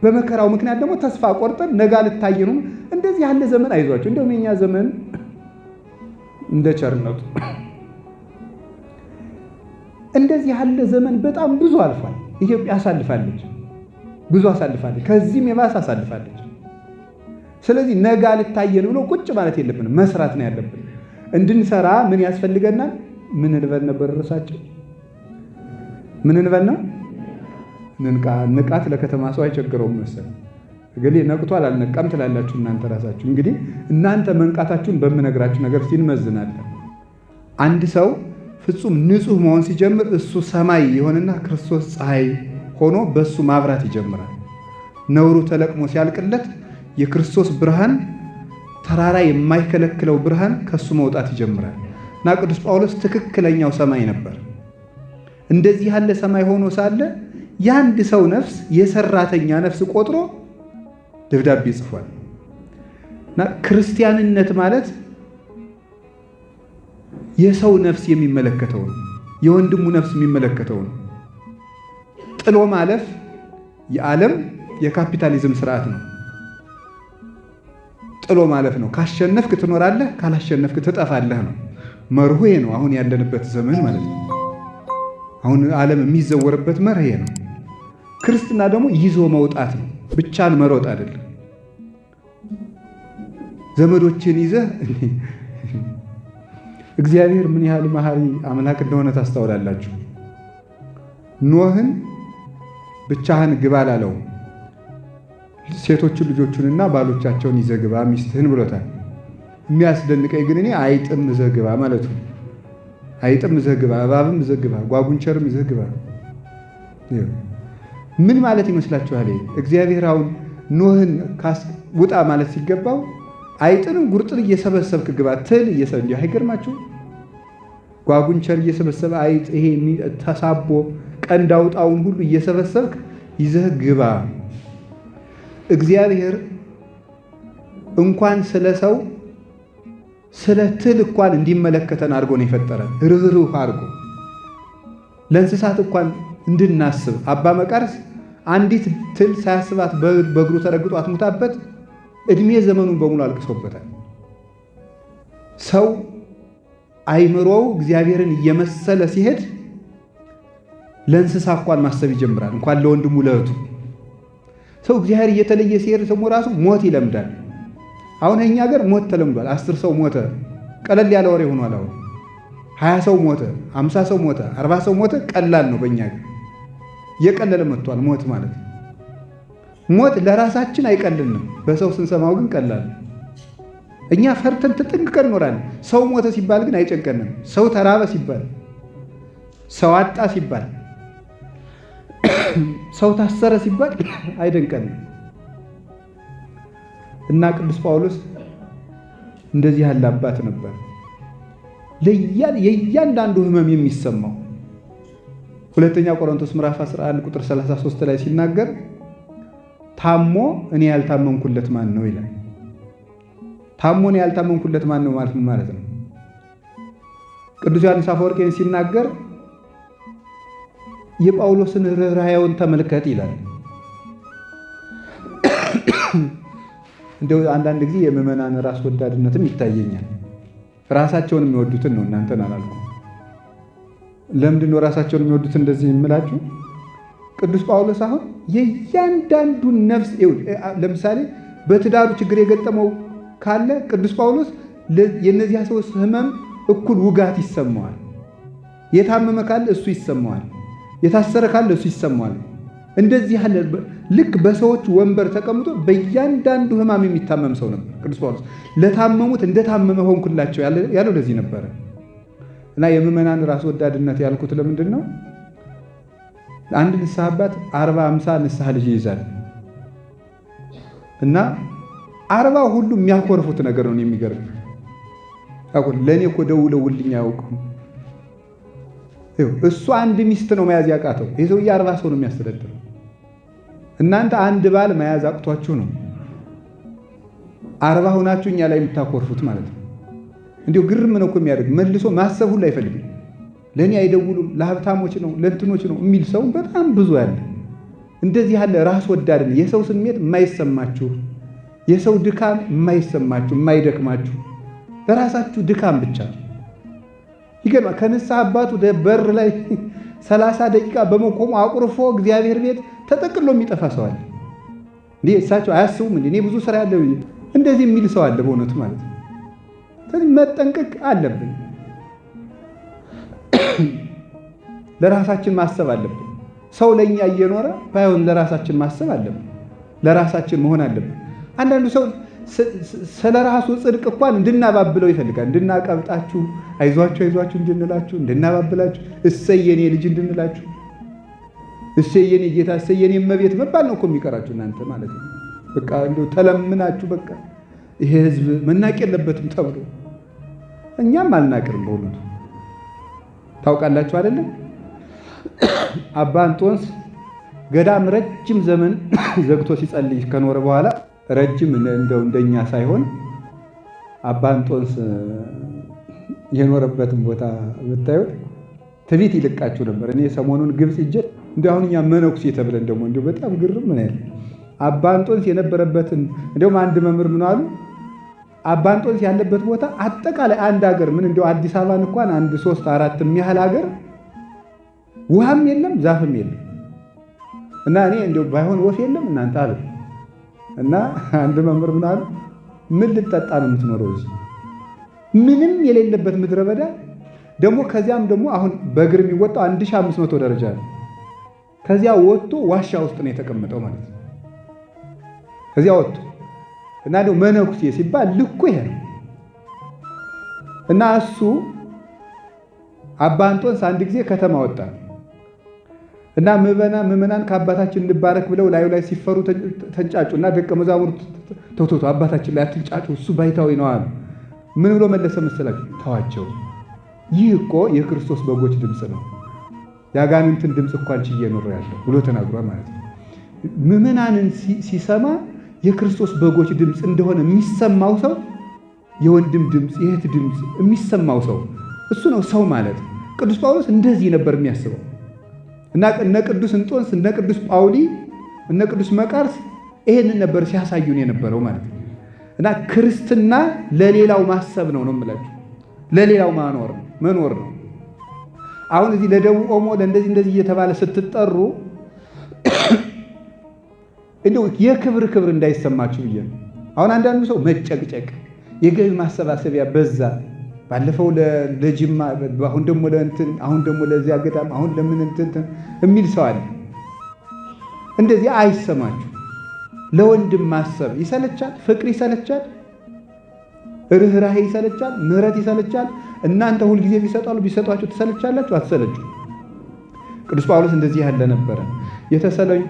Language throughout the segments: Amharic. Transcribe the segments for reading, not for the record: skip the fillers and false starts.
በመከራው ምክንያት ደግሞ ተስፋ ቆርጠን ነገ ልታየኑ እንደዚህ ያለ ዘመን አይዟችሁ። እንደውም የኛ ዘመን እንደ ቸርነቱ እንደዚህ ያለ ዘመን በጣም ብዙ አልፏል። ኢትዮጵያ አሳልፋለች፣ ብዙ አሳልፋለች፣ ከዚህም የባሰ አሳልፋለች። ስለዚህ ነገ ልታየን ብሎ ቁጭ ማለት የለብንም፣ መስራት ነው ያለብን። እንድንሰራ ምን ያስፈልገናል? ምን እንበል ነበር ርዕሳቸው? ምን እንበል ነው? ንቃት ለከተማ ሰው አይቸግረውም መሰለኝ። እንግዲህ ነቅቷል አልነቃም ትላላችሁ እናንተ ራሳችሁ። እንግዲህ እናንተ መንቃታችሁን በምነግራችሁ ነገር ሲንመዝናለን። አንድ ሰው ፍጹም ንጹህ መሆን ሲጀምር እሱ ሰማይ የሆነና ክርስቶስ ፀሐይ ሆኖ በሱ ማብራት ይጀምራል። ነውሩ ተለቅሞ ሲያልቅለት የክርስቶስ ብርሃን ተራራ የማይከለክለው ብርሃን ከሱ መውጣት ይጀምራል እና ቅዱስ ጳውሎስ ትክክለኛው ሰማይ ነበር። እንደዚህ ያለ ሰማይ ሆኖ ሳለ የአንድ ሰው ነፍስ የሰራተኛ ነፍስ ቆጥሮ ደብዳቤ ጽፏል እና ክርስቲያንነት ማለት የሰው ነፍስ የሚመለከተው ነው፣ የወንድሙ ነፍስ የሚመለከተው ነው። ጥሎ ማለፍ የዓለም የካፒታሊዝም ስርዓት ነው። ጥሎ ማለፍ ነው። ካሸነፍክ ትኖራለህ፣ ካላሸነፍክ ትጠፋለህ ነው መርሁ። ይሄ ነው አሁን ያለንበት ዘመን ማለት ነው። አሁን ዓለም የሚዘወርበት መርህ ይሄ ነው። ክርስትና ደግሞ ይዞ መውጣት ነው፣ ብቻን መሮጥ አይደለም። ዘመዶችን ይዘህ እግዚአብሔር ምን ያህል መሐሪ አምላክ እንደሆነ ታስተውላላችሁ። ኖህን ብቻህን ግባ አላለው። ሴቶቹን ልጆቹንና ባሎቻቸውን ይዘህ ግባ ሚስትህን ብሎታል። የሚያስደንቀኝ ግን እኔ አይጥም ይዘህ ግባ ማለቱ። አይጥም ይዘህ ግባ፣ እባብም ይዘህ ግባ፣ ጓጉንቸርም ይዘህ ግባ ምን ማለት ይመስላችኋል? እግዚአብሔር አሁን ኖህን ውጣ ማለት ሲገባው አይጥንም ጉርጥን እየሰበሰብክ ግባ ትል እንዲህ አይገርማችሁ? ጓጉንቸር እየሰበሰበ አይጥ ይሄ ተሳቦ ቀንድ አውጣውን ሁሉ እየሰበሰብክ ይዘህ ግባ። እግዚአብሔር እንኳን ስለ ሰው ስለ ትል እንኳን እንዲመለከተን አድርጎ ነው የፈጠረን። ርህሩህ አድርጎ ለእንስሳት እንኳን እንድናስብ። አባ መቃርስ አንዲት ትል ሳያስባት በእግሩ ተረግጦ አትሙታበት እድሜ ዘመኑን በሙሉ አልቅሶበታል። ሰው አይምሮው እግዚአብሔርን እየመሰለ ሲሄድ ለእንስሳ እንኳን ማሰብ ይጀምራል፣ እንኳን ለወንድሙ ለእህቱ። ሰው እግዚአብሔር እየተለየ ሲሄድ ሰው ራሱ ሞት ይለምዳል። አሁን እኛ ሀገር ሞት ተለምዷል። 10 ሰው ሞተ ቀለል ያለ ወሬ ሆኗል። አሁን 20 ሰው ሞተ፣ 50 ሰው ሞተ፣ 40 ሰው ሞተ ቀላል ነው። በእኛ ሀገር እየቀለለ መጥቷል ሞት ማለት። ሞት ለራሳችን አይቀልንም፣ በሰው ስንሰማው ግን ቀላል። እኛ ፈርተን ተጠንቅቀን እንኖራለን። ሰው ሞተ ሲባል ግን አይጨንቀንም። ሰው ተራበ ሲባል፣ ሰው አጣ ሲባል፣ ሰው ታሰረ ሲባል አይደንቀንም። እና ቅዱስ ጳውሎስ እንደዚህ ያለ አባት ነበር፣ የእያንዳንዱ ሕመም የሚሰማው። ሁለተኛ ቆሮንቶስ ምዕራፍ 11 ቁጥር 33 ላይ ሲናገር ታሞ እኔ ያልታመንኩለት ማን ነው ይላል። ታሞ እኔ ያልታመንኩለት ማን ነው ማለት ምን ማለት ነው? ቅዱስ ዮሐንስ አፈወርቅ ሲናገር የጳውሎስን ርኅራኄውን ተመልከት ይላል። እንደው አንዳንድ ጊዜ የምዕመናን ራስ ወዳድነትም ይታየኛል። ራሳቸውን የሚወዱትን ነው፣ እናንተን አላልኩም። ለምንድን ነው ራሳቸውን የሚወዱት እንደዚህ የምላችሁ? ቅዱስ ጳውሎስ አሁን የእያንዳንዱን ነፍስ ለምሳሌ በትዳሩ ችግር የገጠመው ካለ ቅዱስ ጳውሎስ የእነዚያ ሰዎች ሕመም እኩል ውጋት ይሰማዋል። የታመመ ካለ እሱ ይሰማዋል፣ የታሰረ ካለ እሱ ይሰማዋል። እንደዚህ ያለ ልክ በሰዎች ወንበር ተቀምጦ በእያንዳንዱ ሕማም የሚታመም ሰው ነበር ቅዱስ ጳውሎስ። ለታመሙት እንደታመመ ሆንኩላቸው ያለው ለዚህ ነበረ። እና የምዕመናን ራስ ወዳድነት ያልኩት ለምንድን ነው? አንድ ንስሐ አባት 40-50 ንስሐ ልጅ ይይዛል እና 40 ሁሉ የሚያኮርፉት ነገር ነው የሚገርም። አሁን ለኔ እኮ ደውለውልኝ አያውቅም። እሱ አንድ ሚስት ነው መያዝ ያቃተው። ይሄ ሰውዬ 40 ሰው ነው የሚያስተዳድረው። እናንተ አንድ ባል መያዝ አቅቷችሁ ነው 40 ሆናችሁ እኛ ላይ የምታኮርፉት ማለት ነው። እንዲሁ ግርም ነው እኮ የሚያደርግ። መልሶ ማሰብ ሁሉ አይፈልግም። ለእኔ አይደውሉም፣ ለሀብታሞች ነው ለእንትኖች ነው የሚል ሰው በጣም ብዙ ያለ። እንደዚህ ያለ ራስ ወዳድን የሰው ስሜት የማይሰማችሁ የሰው ድካም የማይሰማችሁ የማይደክማችሁ ለራሳችሁ ድካም ብቻ ይገርማ ከንስሐ አባቱ በር ላይ 30 ደቂቃ በመቆሙ አቁርፎ እግዚአብሔር ቤት ተጠቅሎ የሚጠፋ ሰው አለ። እንዴ እሳቸው አያስቡም እንዴ? እኔ ብዙ ስራ ያለው እንደዚህ የሚል ሰው አለ በእውነቱ ማለት ነው። ስለዚህ መጠንቀቅ አለብን። ለራሳችን ማሰብ አለብን። ሰው ለኛ እየኖረ ባይሆን ለራሳችን ማሰብ አለብን። ለራሳችን መሆን አለብን። አንዳንዱ ሰው ስለ ራሱ ጽድቅ እንኳን እንድናባብለው ይፈልጋል። እንድናቀብጣችሁ፣ አይዟችሁ አይዟችሁ እንድንላችሁ፣ እንድናባብላችሁ፣ እሰይ የኔ ልጅ እንድንላችሁ፣ እሰይ የኔ ጌታ፣ እሰይ የኔ እመቤት መባል ነው እኮ የሚቀራችሁ እናንተ ማለት ነው። በቃ እንደው ተለምናችሁ በቃ ይሄ ህዝብ መናቅ የለበትም ተብሎ እኛም አልናቅርም። በእውነቱ ታውቃላችሁ አይደለም? አባ እንጦንስ ገዳም ረጅም ዘመን ዘግቶ ሲጸልይ ከኖረ በኋላ ረጅም እንደኛ ሳይሆን አባ እንጦንስ የኖረበትን ቦታ ብታዩት ትቢት ይልቃችሁ ነበር። እኔ ሰሞኑን ግብጽ ሂጄ እንደው አሁን እኛ መነኩሴ ተብለን ደግሞ እንደው በጣም ግርም ምን ያለ አባ እንጦንስ የነበረበትን እንደውም አንድ መምህር ምን አሉ፣ አባ እንጦንስ ያለበት ቦታ አጠቃላይ አንድ ሀገር ምን እንደው አዲስ አበባን እንኳን አንድ 3-4 የሚያህል ሀገር ውሃም የለም ዛፍም የለም እና እኔ እንደው ባይሆን ወፍ የለም እናንተ አለ እና አንድ መምህር ምን አሉ፣ ምን ልጠጣ ነው የምትኖረው እዚህ ምንም የሌለበት ምድረ በዳ ደግሞ ከዚያም ደግሞ አሁን በእግር የሚወጣው 1500 ደረጃ ነው። ከዚያ ወጥቶ ዋሻ ውስጥ ነው የተቀመጠው ማለት ነው። ከዚያ ወጥቶ እና ደግሞ መነኩሴ ሲባል ልኩ ይሄ ነው እና እሱ አባ እንጦንስ አንድ ጊዜ ከተማ ወጣ እና ምዕመናን ከአባታችን እንባረክ ብለው ላዩ ላይ ሲፈሩ ተንጫጩ እና ደቀ መዛሙርት ተውቶቶ አባታችን ላይ አትንጫጩ እሱ ባይታዊ ነው አሉ። ምን ብሎ መለሰ መሰላችሁ? ተዋቸው፣ ይህ እኮ የክርስቶስ በጎች ድምፅ ነው፣ ያጋንንትን ድምፅ እንኳን ችዬ ኖር ያለው ብሎ ተናግሯል ማለት ነው። ምዕመናንን ሲሰማ የክርስቶስ በጎች ድምፅ እንደሆነ የሚሰማው ሰው የወንድም ድምፅ የእህት ድምፅ የሚሰማው ሰው እሱ ነው ሰው ማለት። ቅዱስ ጳውሎስ እንደዚህ ነበር የሚያስበው እና እነ ቅዱስ እንጦንስ እነ ቅዱስ ጳውሊ እነ ቅዱስ መቃርስ ይሄንን ነበር ሲያሳዩን የነበረው ማለት ነው። እና ክርስትና ለሌላው ማሰብ ነው የምላችሁ፣ ለሌላው መኖር ነው። አሁን እዚህ ለደቡብ ኦሞ ለእንደዚህ እየተባለ ስትጠሩ እንደው የክብር እንዳይሰማችሁ ብዬ ነው። አሁን አንዳንዱ ሰው መጨቅጨቅ የገቢ ማሰባሰቢያ በዛ፣ ባለፈው ለጅማ አሁን ደግሞ ለእንትን አሁን ደግሞ ለዚያ ገዳም አሁን ለምን እንትን የሚል ሰው አለ። እንደዚህ አይሰማችሁ። ለወንድም ማሰብ ይሰለቻል፣ ፍቅር ይሰለቻል፣ ርህራሄ ይሰለቻል፣ ምህረት ይሰለቻል። እናንተ ሁልጊዜ ቢሰጧችሁ ትሰለቻላችሁ? አትሰለቹ። ቅዱስ ጳውሎስ እንደዚህ ያለ ነበረ።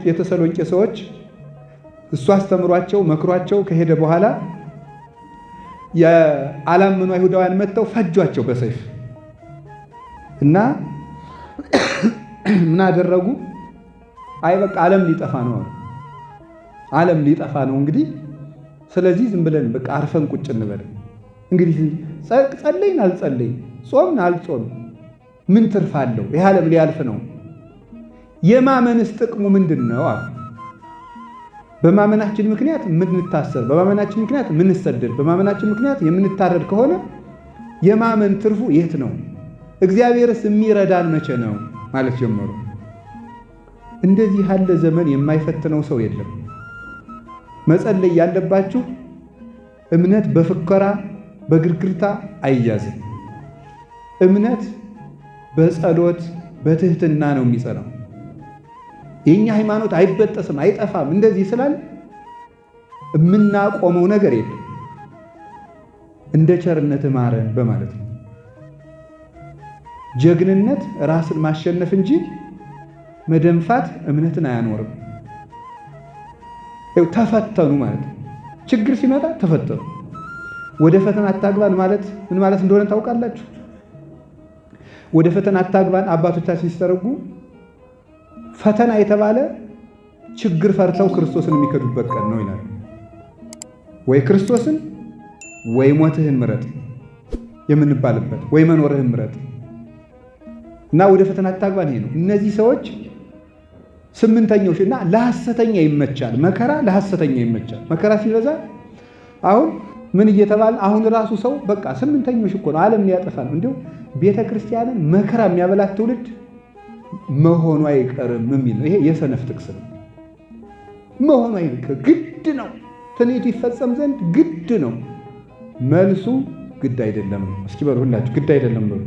የተሰሎንቄ ሰዎች እሱ አስተምሯቸው መክሯቸው ከሄደ በኋላ የአላመኑ አይሁዳውያን መጥተው ፈጇቸው በሰይፍ እና ምን አደረጉ? አይ በቃ ዓለም ሊጠፋ ነው፣ ዓለም ሊጠፋ ነው እንግዲህ ስለዚህ ዝም ብለን በቃ አርፈን ቁጭ እንበል። እንግዲህ ጸለይን አልጸለይን ጾምን አልጾም ምን ትርፍ አለው? ይህ ዓለም ሊያልፍ ነው። የማመንስ ጥቅሙ ምንድን ነው? በማመናችን ምክንያት የምንታሰር፣ በማመናችን ምክንያት የምንሰደድ፣ በማመናችን ምክንያት የምንታረድ ከሆነ የማመን ትርፉ የት ነው? እግዚአብሔርስ የሚረዳን መቼ ነው ማለት ጀመሩ። እንደዚህ ያለ ዘመን የማይፈትነው ሰው የለም። መጸለይ ያለባችሁ እምነት በፍከራ በግርግርታ አይያዝም። እምነት በጸሎት በትህትና ነው የሚጸናው። የኛ ሃይማኖት አይበጠስም አይጠፋም እንደዚህ ስላል የምናቆመው ነገር የለም። እንደ ቸርነት ማረን በማለት ነው። ጀግንነት ራስን ማሸነፍ እንጂ መደንፋት እምነትን አያኖርም። ተፈተኑ ማለት ነው። ችግር ሲመጣ ተፈተኑ። ወደ ፈተና አታግባን ማለት ምን ማለት እንደሆነ ታውቃላችሁ? ወደ ፈተና አታግባን አባቶቻችን ሲተረጉ ፈተና የተባለ ችግር ፈርተው ክርስቶስን የሚከዱበት ቀን ነው ይላል። ወይ ክርስቶስን ወይ ሞትህን ምረጥ የምንባልበት ወይ መኖርህን ምረጥ እና ወደ ፈተና አታግባን ይሄ ነው። እነዚህ ሰዎች ስምንተኛውና ለሐሰተኛ ይመቻል። መከራ ለሐሰተኛ ይመቻል። መከራ ሲበዛ አሁን ምን እየተባለ አሁን ራሱ ሰው በቃ ስምንተኞች እኮ ነው ዓለም ሊያጠፋ ነው። እንዲሁ ቤተክርስቲያንን መከራ የሚያበላት ትውልድ መሆኑ አይቀርም የሚል ነው። ይሄ የሰነፍ ጥቅስ ነው። መሆኑ አይቀርም፣ ግድ ነው። ትንቢቱ ይፈጸም ዘንድ ግድ ነው። መልሱ ግድ አይደለም። እስኪ በሉ ሁላችሁ ግድ አይደለም በሉ።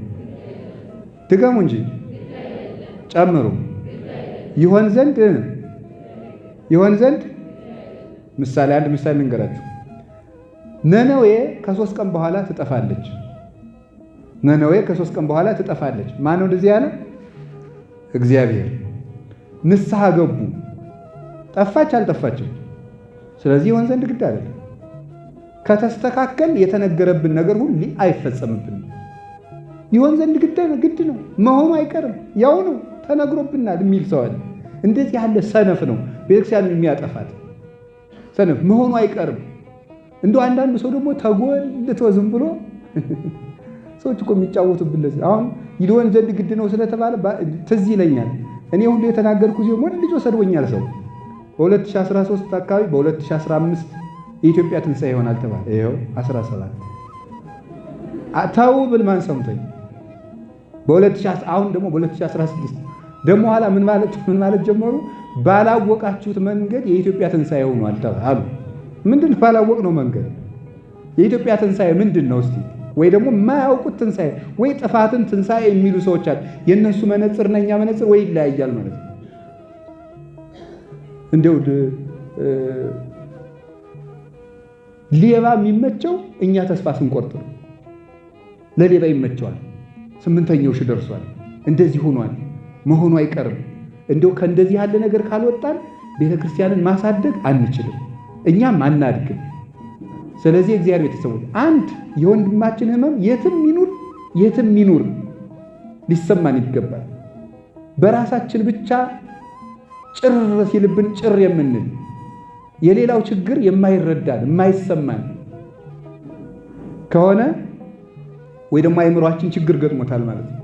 ድገሙ እንጂ ጨምሩ። ይሆን ዘንድ ምሳሌ አንድ ምሳሌ ልንገራችሁ። ነነዌ ከ3 ቀን በኋላ ትጠፋለች። ነነዌ ከ3 ቀን በኋላ ትጠፋለች። ማን ነው እንደዚህ ያለ? እግዚአብሔር። ንስሐ ገቡ። ጠፋች አልጠፋችም? ስለዚህ ይሆን ዘንድ ግድ አይደለም። ከተስተካከል የተነገረብን ነገር ሁሉ አይፈጸምብንም። ይሆን ዘንድ ግድ ነው። መሆኑ አይቀርም፣ ያው ነው ተነግሮብናል የሚል ሰው አለ። እንደዚህ ያለ ሰነፍ ነው ቤተክርስቲያንን የሚያጠፋት። ሰነፍ መሆኑ አይቀርም። እንደው አንዳንዱ ሰው ደግሞ ተጎልቶ ዝም ብሎ ሰዎች እኮ የሚጫወቱብለት አሁን ይሆን ዘንድ ግድ ነው ስለተባለ ትዝ ይለኛል። እኔ ሁሉ የተናገርኩ ሲሆን ልጅ ሰድቦኛል ሰው በ2013 አካባቢ በ2015 የኢትዮጵያ ትንሣኤ ይሆናል ተባለ። ይኸው 17 ታው ብል ማን ሰምቶኝ አሁን ደግሞ በ2016 ደግሞ ኋላ ምን ማለት ጀመሩ? ባላወቃችሁት መንገድ የኢትዮጵያ ትንሣኤ ሆኗል ተባሉ። ምንድነው ባላወቅነው መንገድ? የኢትዮጵያ ትንሣኤ ምንድነው እስቲ? ወይ ደግሞ የማያውቁት ትንሣኤ ወይ ጥፋትን ትንሣኤ የሚሉ ሰዎች አሉ። የነሱ መነጽር ነኛ መነጽር ወይ ይለያያል ማለት ነው። እንደው ሌባ የሚመቸው እኛ ተስፋ ስንቆርጥ ነው። ለሌባ ይመቸዋል። ስምንተኛው ደርሷል፣ እንደዚህ ሆኗል፣ መሆኑ አይቀርም። እንደው ከእንደዚህ ያለ ነገር ካልወጣን ቤተክርስቲያንን ማሳደግ አንችልም፣ እኛም አናድግም። ስለዚህ እግዚአብሔር ቤተሰቦች አንድ የወንድማችን ሕመም የትም ይኑር ሊሰማን ይገባል። በራሳችን ብቻ ጭር ሲልብን ጭር የምንል የሌላው ችግር የማይረዳን የማይሰማን ከሆነ ወይ ደግሞ አእምሯችን ችግር ገጥሞታል ማለት ነው።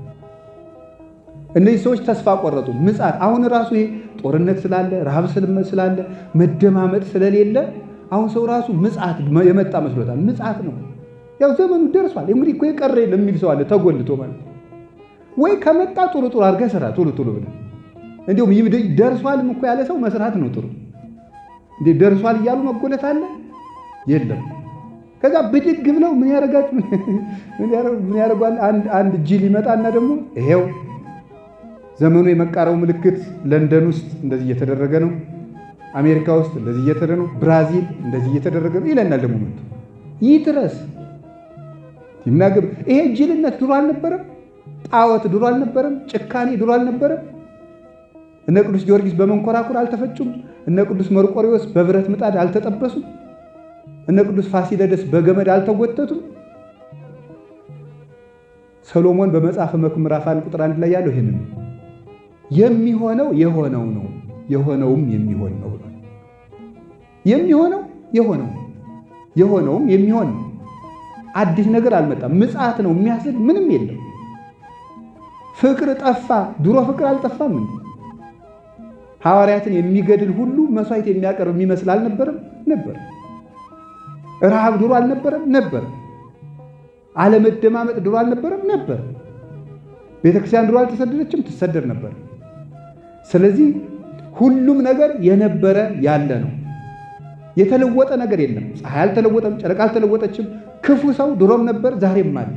እነዚህ ሰዎች ተስፋ ቆረጡ። ምጽአት አሁን ራሱ ይሄ ጦርነት ስላለ ረሃብ ስላለ መደማመጥ ስለሌለ አሁን ሰው ራሱ ምጽአት የመጣ መስሎታል። ምጽአት ነው ያው ዘመኑ ደርሷል። እንግዲህ እኮ የቀረ የለም የሚል ሰው አለ ተጎልቶ ማለት ወይ ከመጣ ጥሩ አድርገህ ስራ ቶሎ ብለህ እንዲሁም ደርሷልም እኮ ያለ ሰው መስራት ነው ጥሩ። እንዴ ደርሷል እያሉ መጎለት አለ የለም። ከዛ ብድግ ብለው ምን ያደርጓል? አንድ ጅል ይመጣና ደግሞ ይሄው ዘመኑ የመቃረቡ ምልክት ለንደን ውስጥ እንደዚህ እየተደረገ ነው፣ አሜሪካ ውስጥ እንደዚህ እየተደረገ ነው፣ ብራዚል እንደዚህ እየተደረገ ነው ይለናል። ደግሞ መጥቶ ይድረስ ይናገር። ይሄ ጅልነት ድሮ አልነበረም? ጣዖት ድሮ አልነበረም? ጭካኔ ድሮ አልነበረም? እነ ቅዱስ ጊዮርጊስ በመንኮራኩር አልተፈጩም? እነ ቅዱስ መርቆሪዎስ በብረት ምጣድ አልተጠበሱም? እነ ቅዱስ ፋሲለደስ በገመድ አልተጎተቱም? ሰሎሞን በመጽሐፈ መክብብ ምዕራፍ 1 ቁጥር 1 ላይ ያለው ይሄንን የሚሆነው የሆነው ነው የሆነውም የሚሆን ነው። የሆነውም የሚሆን ነው። አዲስ ነገር አልመጣም። ምጽአት ነው የሚያስል ምንም የለም። ፍቅር ጠፋ። ድሮ ፍቅር አልጠፋም እንዴ? ሐዋርያትን የሚገድል ሁሉ መስዋዕት የሚያቀርብ የሚመስል አልነበረም? ነበር። ረሃብ ድሮ አልነበረም? ነበር። አለመደማመጥ ድሮ አልነበረም? ነበር። ቤተክርስቲያን ድሮ አልተሰደደችም? ትሰደድ ነበር። ስለዚህ ሁሉም ነገር የነበረ ያለ ነው። የተለወጠ ነገር የለም። ፀሐይ አልተለወጠም፣ ጨረቃ አልተለወጠችም። ክፉ ሰው ድሮም ነበር፣ ዛሬም አለ።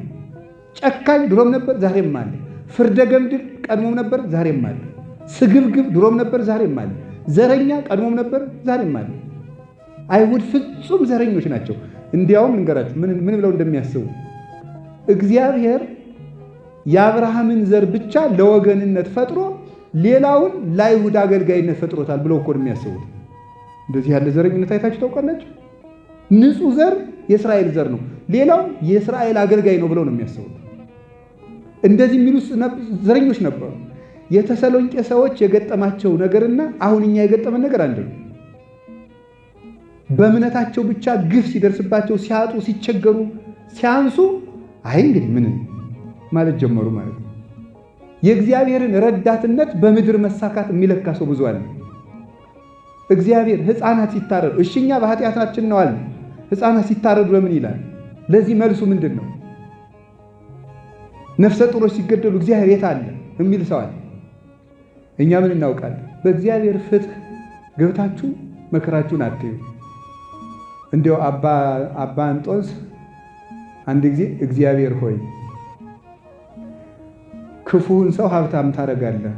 ጨካኝ ድሮም ነበር፣ ዛሬም አለ። ፍርደ ገምድል ቀድሞም ነበር፣ ዛሬም አለ። ስግብግብ ድሮም ነበር፣ ዛሬም አለ። ዘረኛ ቀድሞም ነበር፣ ዛሬም አለ። አይሁድ ፍጹም ዘረኞች ናቸው። እንዲያውም ልንገራችሁ ምን ብለው እንደሚያስቡ እግዚአብሔር የአብርሃምን ዘር ብቻ ለወገንነት ፈጥሮ ሌላውን ለአይሁድ አገልጋይነት ፈጥሮታል ብለው እኮ ነው የሚያስቡት። እንደዚህ ያለ ዘረኝነት አይታችሁ ታውቃላችሁ? ንጹሕ ዘር የእስራኤል ዘር ነው፣ ሌላው የእስራኤል አገልጋይ ነው ብለው ነው የሚያስቡት። እንደዚህ የሚሉ ዘረኞች ነበሩ። የተሰሎንቄ ሰዎች የገጠማቸው ነገርና አሁን እኛ የገጠመን ነገር አንድ ነው። በእምነታቸው ብቻ ግፍ ሲደርስባቸው፣ ሲያጡ፣ ሲቸገሩ፣ ሲያንሱ አይ እንግዲህ ምን ማለት ጀመሩ ማለት ነው። የእግዚአብሔርን ረዳትነት በምድር መሳካት የሚለካ ሰው ብዙ አለ። እግዚአብሔር ሕፃናት ሲታረዱ እሽኛ በኃጢአታችን ነው አለ። ሕፃናት ሲታረዱ ለምን ይላል? ለዚህ መልሱ ምንድን ነው? ነፍሰ ጡሮች ሲገደሉ እግዚአብሔር የት አለ የሚል ሰው አለ። እኛ ምን እናውቃለን? በእግዚአብሔር ፍትህ ገብታችሁ መከራችሁን አትዩ። እንዲያው አባ እንጦንስ አንድ ጊዜ እግዚአብሔር ሆይ ክፉውን ሰው ሀብታም ታደርጋለህ፣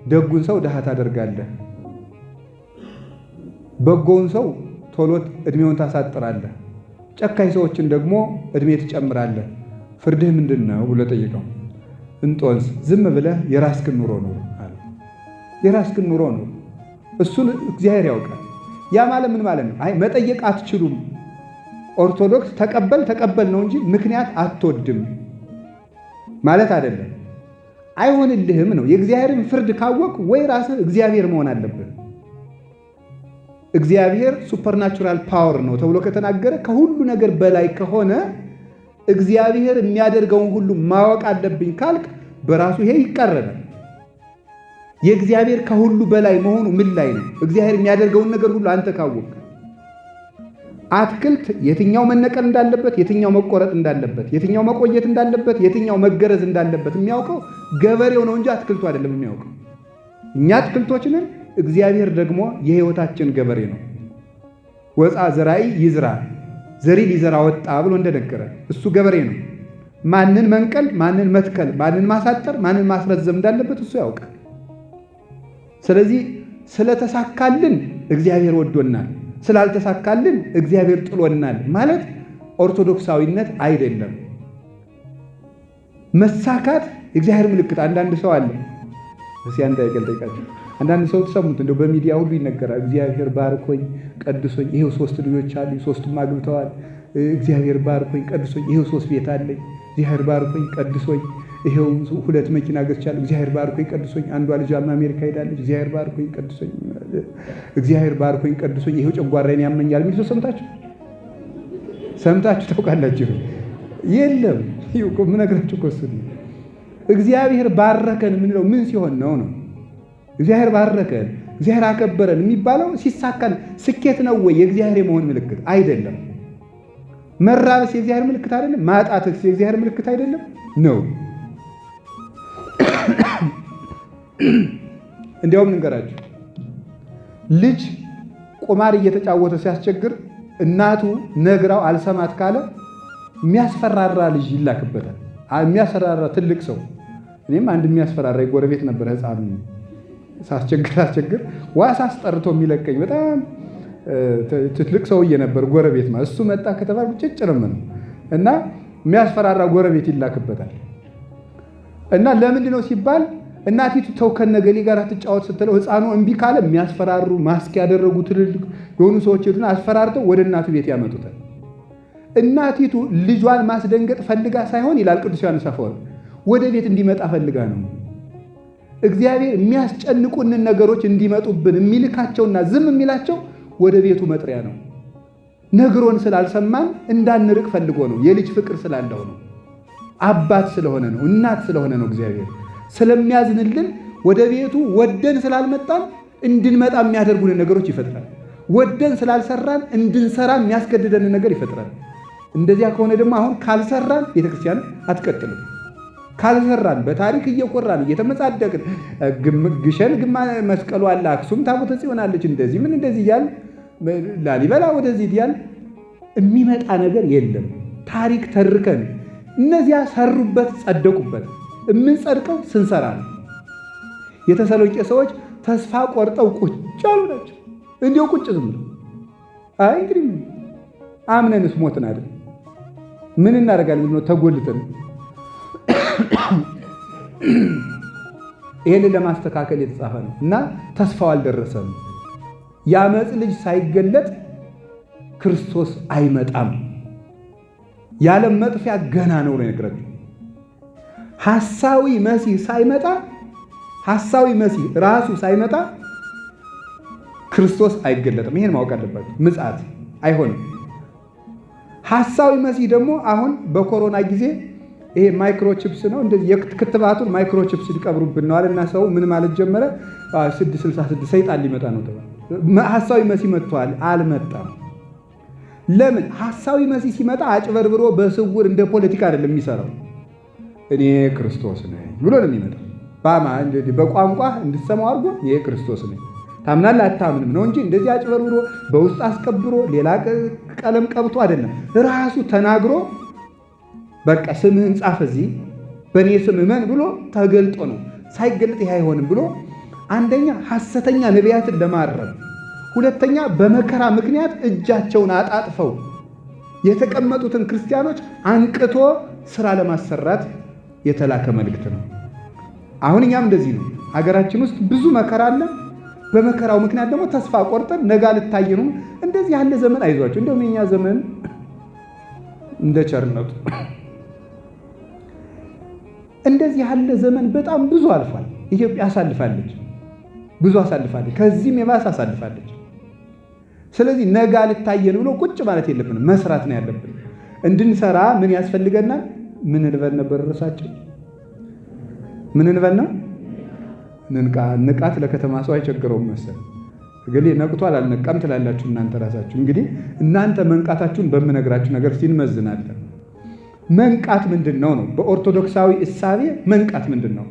ደጉን ሰው ድሃ ታደርጋለህ፣ በጎውን ሰው ቶሎ እድሜውን ታሳጥራለህ፣ ጨካኝ ሰዎችን ደግሞ እድሜ ትጨምራለህ። ፍርድህ ምንድን ነው ብሎ ጠይቀው። እንጦንስ ዝም ብለህ የራስህን ኑሮ ኑር አለ። የራስህን ኑሮ ኑር፣ እሱን እግዚአብሔር ያውቃል። ያ ማለት ምን ማለት ነው? አይ መጠየቅ አትችሉም። ኦርቶዶክስ ተቀበል ነው እንጂ ምክንያት አትወድም ማለት አይደለም። አይሆንልህም ነው። የእግዚአብሔርን ፍርድ ካወቅ ወይ ራስህ እግዚአብሔር መሆን አለብህ። እግዚአብሔር ሱፐርናቹራል ፓወር ነው ተብሎ ከተናገረ ከሁሉ ነገር በላይ ከሆነ እግዚአብሔር የሚያደርገውን ሁሉ ማወቅ አለብኝ ካልክ በራሱ ይሄ ይቃረናል። የእግዚአብሔር ከሁሉ በላይ መሆኑ ምን ላይ ነው? እግዚአብሔር የሚያደርገውን ነገር ሁሉ አንተ ካወቅ። አትክልት የትኛው መነቀል እንዳለበት፣ የትኛው መቆረጥ እንዳለበት፣ የትኛው መቆየት እንዳለበት፣ የትኛው መገረዝ እንዳለበት የሚያውቀው ገበሬው ነው እንጂ አትክልቱ አይደለም የሚያውቀው። እኛ አትክልቶችንን፣ እግዚአብሔር ደግሞ የሕይወታችን ገበሬ ነው። ወፃ ዘራይ ይዝራ፣ ዘሪ ሊዘራ ወጣ ብሎ እንደነገረ እሱ ገበሬ ነው። ማንን መንቀል፣ ማንን መትከል፣ ማንን ማሳጠር፣ ማንን ማስረዘም እንዳለበት እሱ ያውቃል። ስለዚህ ስለተሳካልን እግዚአብሔር ወዶናል፣ ስላልተሳካልን እግዚአብሔር ጥሎናል ማለት ኦርቶዶክሳዊነት አይደለም። መሳካት የእግዚአብሔር ምልክት። አንዳንድ ሰው አለ አንድ አይገልጠይቃቸው። አንዳንድ ሰው ተሰሙት እንደው በሚዲያ ሁሉ ይነገራል። እግዚአብሔር ባርኮኝ ቀድሶኝ ይሄው 3 ልጆች አሉ፣ 3ቱም አግብተዋል። እግዚአብሔር ባርኮኝ ቀድሶኝ ይሄው 3 ቤት አለኝ። እግዚአብሔር ባርኮኝ ቀድሶኝ ይሄው 2 መኪና ገዝቻለሁ። እግዚአብሔር ባርኮኝ ቀድሶኝ አንዷ ልጅ አሜሪካ ሄዳለች። እግዚአብሔር ባርኮኝ ቀድሶኝ፣ እግዚአብሔር ባርኮኝ ቀድሶኝ ይሄው ጨጓራዬን ያመኛል የሚል ሰው ሰምታችሁ ታውቃላችሁ? የለም። ይሄው ምን ነግራችሁ እኮ እሱ እግዚአብሔር ባረከን የምንለው ምን ሲሆን ነው? እግዚአብሔር ባረከን፣ እግዚአብሔር አከበረን የሚባለው ሲሳካን ስኬት ነው ወይ? የእግዚአብሔር የመሆን ምልክት አይደለም። መራብስ የእግዚአብሔር ምልክት አይደለም። ማጣትስ የእግዚአብሔር ምልክት አይደለም ነው። እንዲያውም እንገራችሁ፣ ልጅ ቁማር እየተጫወተ ሲያስቸግር እናቱ ነግራው አልሰማት ካለ የሚያስፈራራ ልጅ ይላክበታል። የሚያስፈራራ ትልቅ ሰው። እኔም አንድ የሚያስፈራራ ጎረቤት ነበር። ሕፃኑ ሳስቸግር ዋስ አስጠርቶ የሚለቀኝ በጣም ትልቅ ሰውዬ ነበር። ጎረቤት ማለት እሱ መጣ ከተባለ ጭጭርም ነው እና የሚያስፈራራ ጎረቤት ይላክበታል። እና ለምንድን ነው ሲባል እናቲቱ ተው ከነገሌ ጋር ትጫወት ስትለው ሕፃኑ እምቢ ካለ የሚያስፈራሩ ማስክ ያደረጉ ትልልቅ የሆኑ ሰዎች ይሉና አስፈራርተው ወደ እናቱ ቤት ያመጡታል። እናቲቱ ልጇን ማስደንገጥ ፈልጋ ሳይሆን ይላል ቅዱስ ዮሐንስ አፈወርቅ፣ ወደ ቤት እንዲመጣ ፈልጋ ነው። እግዚአብሔር የሚያስጨንቁንን ነገሮች እንዲመጡብን የሚልካቸውና ዝም የሚላቸው ወደ ቤቱ መጥሪያ ነው። ነግሮን ስላልሰማን እንዳንርቅ ፈልጎ ነው። የልጅ ፍቅር ስላለው ነው። አባት ስለሆነ ነው። እናት ስለሆነ ነው። እግዚአብሔር ስለሚያዝንልን ወደ ቤቱ ወደን ስላልመጣን እንድንመጣ የሚያደርጉንን ነገሮች ይፈጥራል። ወደን ስላልሰራን እንድንሰራ የሚያስገድደን ነገር ይፈጥራል። እንደዚያ ከሆነ ደግሞ አሁን ካልሰራን ቤተክርስቲያን አትቀጥልም። ካልሰራን በታሪክ እየቆራን እየተመጻደቅን ግሸን መስቀሉ አለ፣ አክሱም ታቦተ ጽዮን አለች፣ እንደዚህ ምን እንደዚህ እያል ላሊበላ ወደዚህ እያል የሚመጣ ነገር የለም። ታሪክ ተርከን እነዚያ ሰሩበት፣ ጸደቁበት። የምንጸድቀው ስንሰራ ነው። የተሰሎንቄ ሰዎች ተስፋ ቆርጠው ቁጭ ያሉ ናቸው። እንዲያው ቁጭ ዝም ብለው አይ እንግዲህ አምነንስ ሞትን አይደል ምን እናደርጋለን ነው ተጎልተን ይሄንን ለማስተካከል የተጻፈ ነው እና ተስፋው አልደረሰም። የአመፅ ልጅ ሳይገለጥ ክርስቶስ አይመጣም። የዓለም መጥፊያ ገና ነው ነገራችሁ። ሐሳዊ መሲህ ሳይመጣ፣ ሐሳዊ መሲህ ራሱ ሳይመጣ ክርስቶስ አይገለጥም። ይሄን ማወቅ አለባችሁ። ምጽአት አይሆንም። ሐሳዊ መሲህ ደግሞ አሁን በኮሮና ጊዜ ይሄ ማይክሮቺፕስ ነው። እንደዚህ የክትባቱን ማይክሮቺፕስ ሊቀብሩብን ነው አለና ሰው ምን ማለት ጀመረ? 666 ሰይጣን ሊመጣ ነው ተባለ። ሐሳዊ መሲህ መጥቷል። አልመጣም። ለምን? ሐሳዊ መሲህ ሲመጣ አጭበርብሮ በስውር እንደ ፖለቲካ አይደለም የሚሰራው። እኔ ክርስቶስ ነኝ ብሎ ነው የሚመጣው። በቋንቋ እንድትሰማው አድርጎ እኔ ክርስቶስ ነኝ ታምናለህ አታምንም ነው እንጂ እንደዚህ አጭበርብሮ በውስጥ አስቀብሮ ሌላ ቀለም ቀብቶ አይደለም። ራሱ ተናግሮ በቃ ስምህን ጻፍ እዚህ በእኔ ስም እመን ብሎ ተገልጦ ነው። ሳይገልጥ ይህ አይሆንም ብሎ አንደኛ ሐሰተኛ ነቢያትን ለማረም፣ ሁለተኛ በመከራ ምክንያት እጃቸውን አጣጥፈው የተቀመጡትን ክርስቲያኖች አንቅቶ ስራ ለማሰራት የተላከ መልእክት ነው። አሁን እኛም እንደዚህ ነው። ሀገራችን ውስጥ ብዙ መከራ አለ። በመከራው ምክንያት ደግሞ ተስፋ ቆርጠን ነጋ ልታየኑ እንደዚህ ያለ ዘመን አይዟቸው። እንደውም የኛ ዘመን እንደ ቸርነቱ እንደዚህ ያለ ዘመን በጣም ብዙ አልፏል። ኢትዮጵያ አሳልፋለች፣ ብዙ አሳልፋለች፣ ከዚህም የባሰ አሳልፋለች። ስለዚህ ነጋ ልታየን ብሎ ቁጭ ማለት የለብንም፣ መስራት ነው ያለብን። እንድንሰራ ምን ያስፈልገናል? ምን እንበል ነበር ርዕሳቸው? ምን እንበል ነው? ንቃት ለከተማ ሰው አይቸግረውም መሰል። እገሌ ነቅቷል አልነቃም ትላላችሁ እናንተ ራሳችሁ። እንግዲህ እናንተ መንቃታችሁን በምነግራችሁ ነገር ሲንመዝናለን። መንቃት ምንድን ነው? በኦርቶዶክሳዊ እሳቤ መንቃት ምንድን ነው?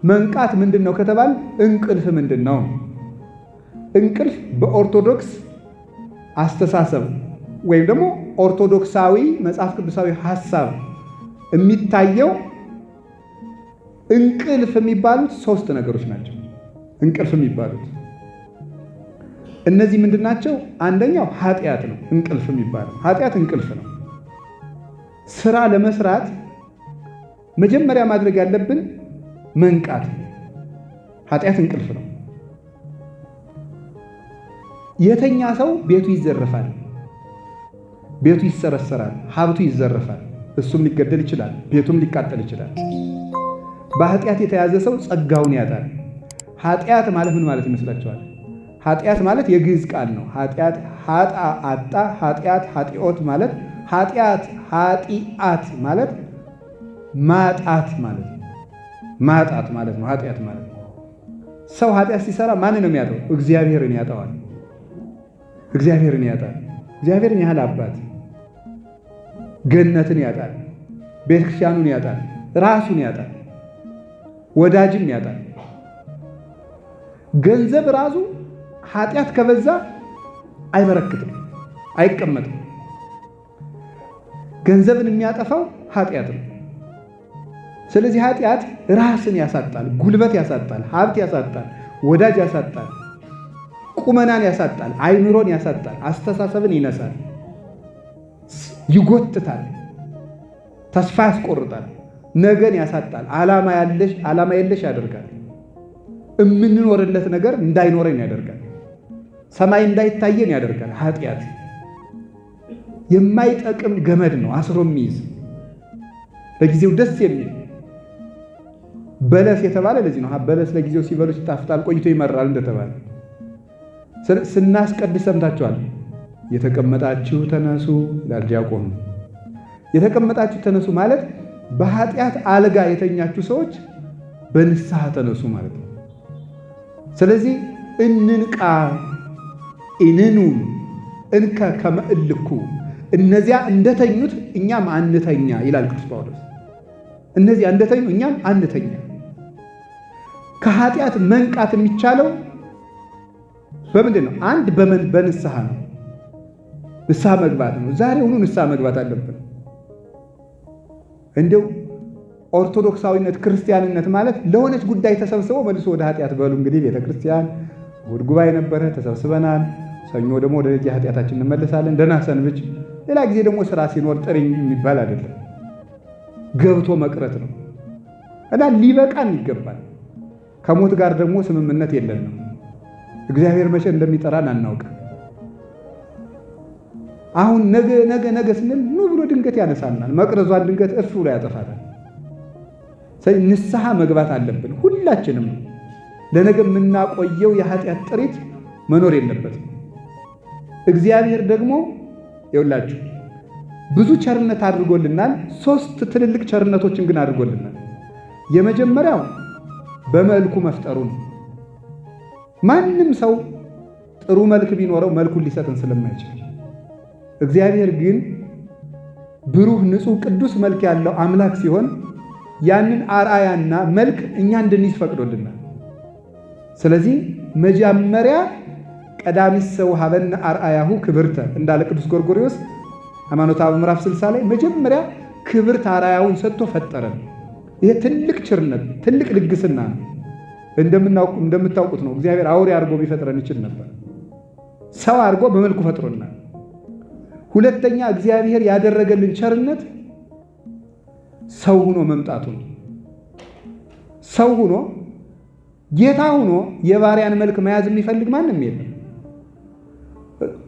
መንቃት ምንድን ነው ከተባል እንቅልፍ ምንድን ነው? እንቅልፍ በኦርቶዶክስ አስተሳሰብ ወይም ደግሞ ኦርቶዶክሳዊ መጽሐፍ ቅዱሳዊ ሐሳብ የሚታየው እንቅልፍ የሚባሉት ሶስት ነገሮች ናቸው። እንቅልፍ የሚባሉት እነዚህ ምንድን ናቸው? አንደኛው ኃጢአት ነው። እንቅልፍ የሚባለው ኃጢአት እንቅልፍ ነው። ስራ ለመስራት መጀመሪያ ማድረግ ያለብን መንቃት። ኃጢአት እንቅልፍ ነው። የተኛ ሰው ቤቱ ይዘረፋል፣ ቤቱ ይሰረሰራል፣ ሀብቱ ይዘረፋል፣ እሱም ሊገደል ይችላል፣ ቤቱም ሊቃጠል ይችላል። በኃጢአት የተያዘ ሰው ጸጋውን ያጣል። ኃጢአት ማለት ምን ማለት ይመስላችኋል? ኃጢአት ማለት የግዕዝ ቃል ነው። ኃጢአት ኃጣ አጣ፣ ኃጢአት ኃጢኦት ማለት ኃጢአት ኃጢአት ማለት ማጣት ማለት ነው። ማጣት ማለት ነው ኃጢአት ማለት። ሰው ኃጢአት ሲሰራ ማንን ነው የሚያጣው? እግዚአብሔርን ያጣዋል። እግዚአብሔርን ያጣል። እግዚአብሔርን ያህል አባት ገነትን ያጣል፣ ቤተክርስቲያኑን ያጣል፣ ራሱን ያጣል፣ ወዳጅም ያጣል። ገንዘብ ራሱ ኃጢአት ከበዛ አይበረክትም፣ አይቀመጥም። ገንዘብን የሚያጠፋው ኃጢአት ነው። ስለዚህ ኃጢአት ራስን ያሳጣል፣ ጉልበት ያሳጣል፣ ሀብት ያሳጣል፣ ወዳጅ ያሳጣል፣ ቁመናን ያሳጣል፣ አይምሮን ያሳጣል፣ አስተሳሰብን ይነሳል፣ ይጎትታል፣ ተስፋ ያስቆርጣል፣ ነገን ያሳጣል፣ ዓላማ የለሽ ያደርጋል። የምንኖርለት ነገር እንዳይኖረን ያደርጋል። ሰማይ እንዳይታየን ያደርጋል። ኃጢአት የማይጠቅም ገመድ ነው፣ አስሮ የሚይዝ ለጊዜው ደስ የሚል በለስ የተባለ ለዚህ ነው። በለስ ለጊዜው ሲበሉ ይጣፍጣል፣ ቆይቶ ይመራል እንደተባለ ስናስቀድስ ሰምታችኋል። የተቀመጣችሁ ተነሱ ይላል ዲያቆኑ። የተቀመጣችሁ ተነሱ ማለት በኃጢአት አልጋ የተኛችሁ ሰዎች በንስሐ ተነሱ ማለት ነው። ስለዚህ እንንቃ ኢንኑ እንከ ከመ እልኩ፣ እነዚያ እንደተኙት እኛም አንተኛ ይላል ቅዱስ ጳውሎስ። እነዚያ እንደተኙ እኛም አንተኛ። ከኃጢአት መንቃት የሚቻለው በምንድን ነው? አንድ በንስሐ ነው። ንስሐ መግባት ነው። ዛሬውኑ ንስሐ መግባት አለብን። እንደው ኦርቶዶክሳዊነት ክርስቲያንነት ማለት ለሆነች ጉዳይ ተሰብስበው መልሶ ወደ ኃጢአት በሉ። እንግዲህ ቤተክርስቲያን እሑድ ጉባኤ ነበረ፣ ተሰብስበናል። ሰኞ ደግሞ ወደ ኃጢአታችን እንመለሳለን። ደህና ሰንብች። ሌላ ጊዜ ደግሞ ስራ ሲኖር ጥሪኝ የሚባል አይደለም። ገብቶ መቅረት ነው እና ሊበቃን ይገባል። ከሞት ጋር ደግሞ ስምምነት የለንም። እግዚአብሔር መቼ እንደሚጠራን አናውቅም። አሁን ነገ ስንል ኑ ብሎ ድንገት ያነሳናል። መቅረዟን ድንገት እፍ ብሎ ያጠፋታል። ስለዚህ ንስሐ መግባት አለብን ሁላችንም። ለነገ የምናቆየው የኃጢአት ጥሪት መኖር የለበትም። እግዚአብሔር ደግሞ ይኸውላችሁ ብዙ ቸርነት አድርጎልናል። 3 ትልልቅ ቸርነቶችን ግን አድርጎልናል። የመጀመሪያው በመልኩ መፍጠሩ ነው። ማንም ሰው ጥሩ መልክ ቢኖረው መልኩን ሊሰጥን ስለማይችል እግዚአብሔር ግን ብሩህ፣ ንጹህ፣ ቅዱስ መልክ ያለው አምላክ ሲሆን ያንን አርአያና መልክ እኛ እንድንይዝ ፈቅዶልናል። ስለዚህ መጀመሪያ ቀዳሚት ሰው ሀበነ አርአያሁ ክብርተ እንዳለ ቅዱስ ጎርጎርዮስ ሃይማኖተ አበው ምዕራፍ 60 ላይ መጀመሪያ ክብርት አርአያውን ሰጥቶ ፈጠረን። ይሄ ትልቅ ቸርነት፣ ትልቅ ልግስና ነው። እንደምታውቁት ነው እግዚአብሔር አውሬ አድርጎ ቢፈጥረን ይችል ነበር። ሰው አድርጎ በመልኩ ፈጥሮናል። ሁለተኛ እግዚአብሔር ያደረገልን ቸርነት ሰው ሆኖ መምጣቱ ነው። ሰው ሆኖ ጌታ ሆኖ የባሪያን መልክ መያዝ የሚፈልግ ማንም የለም።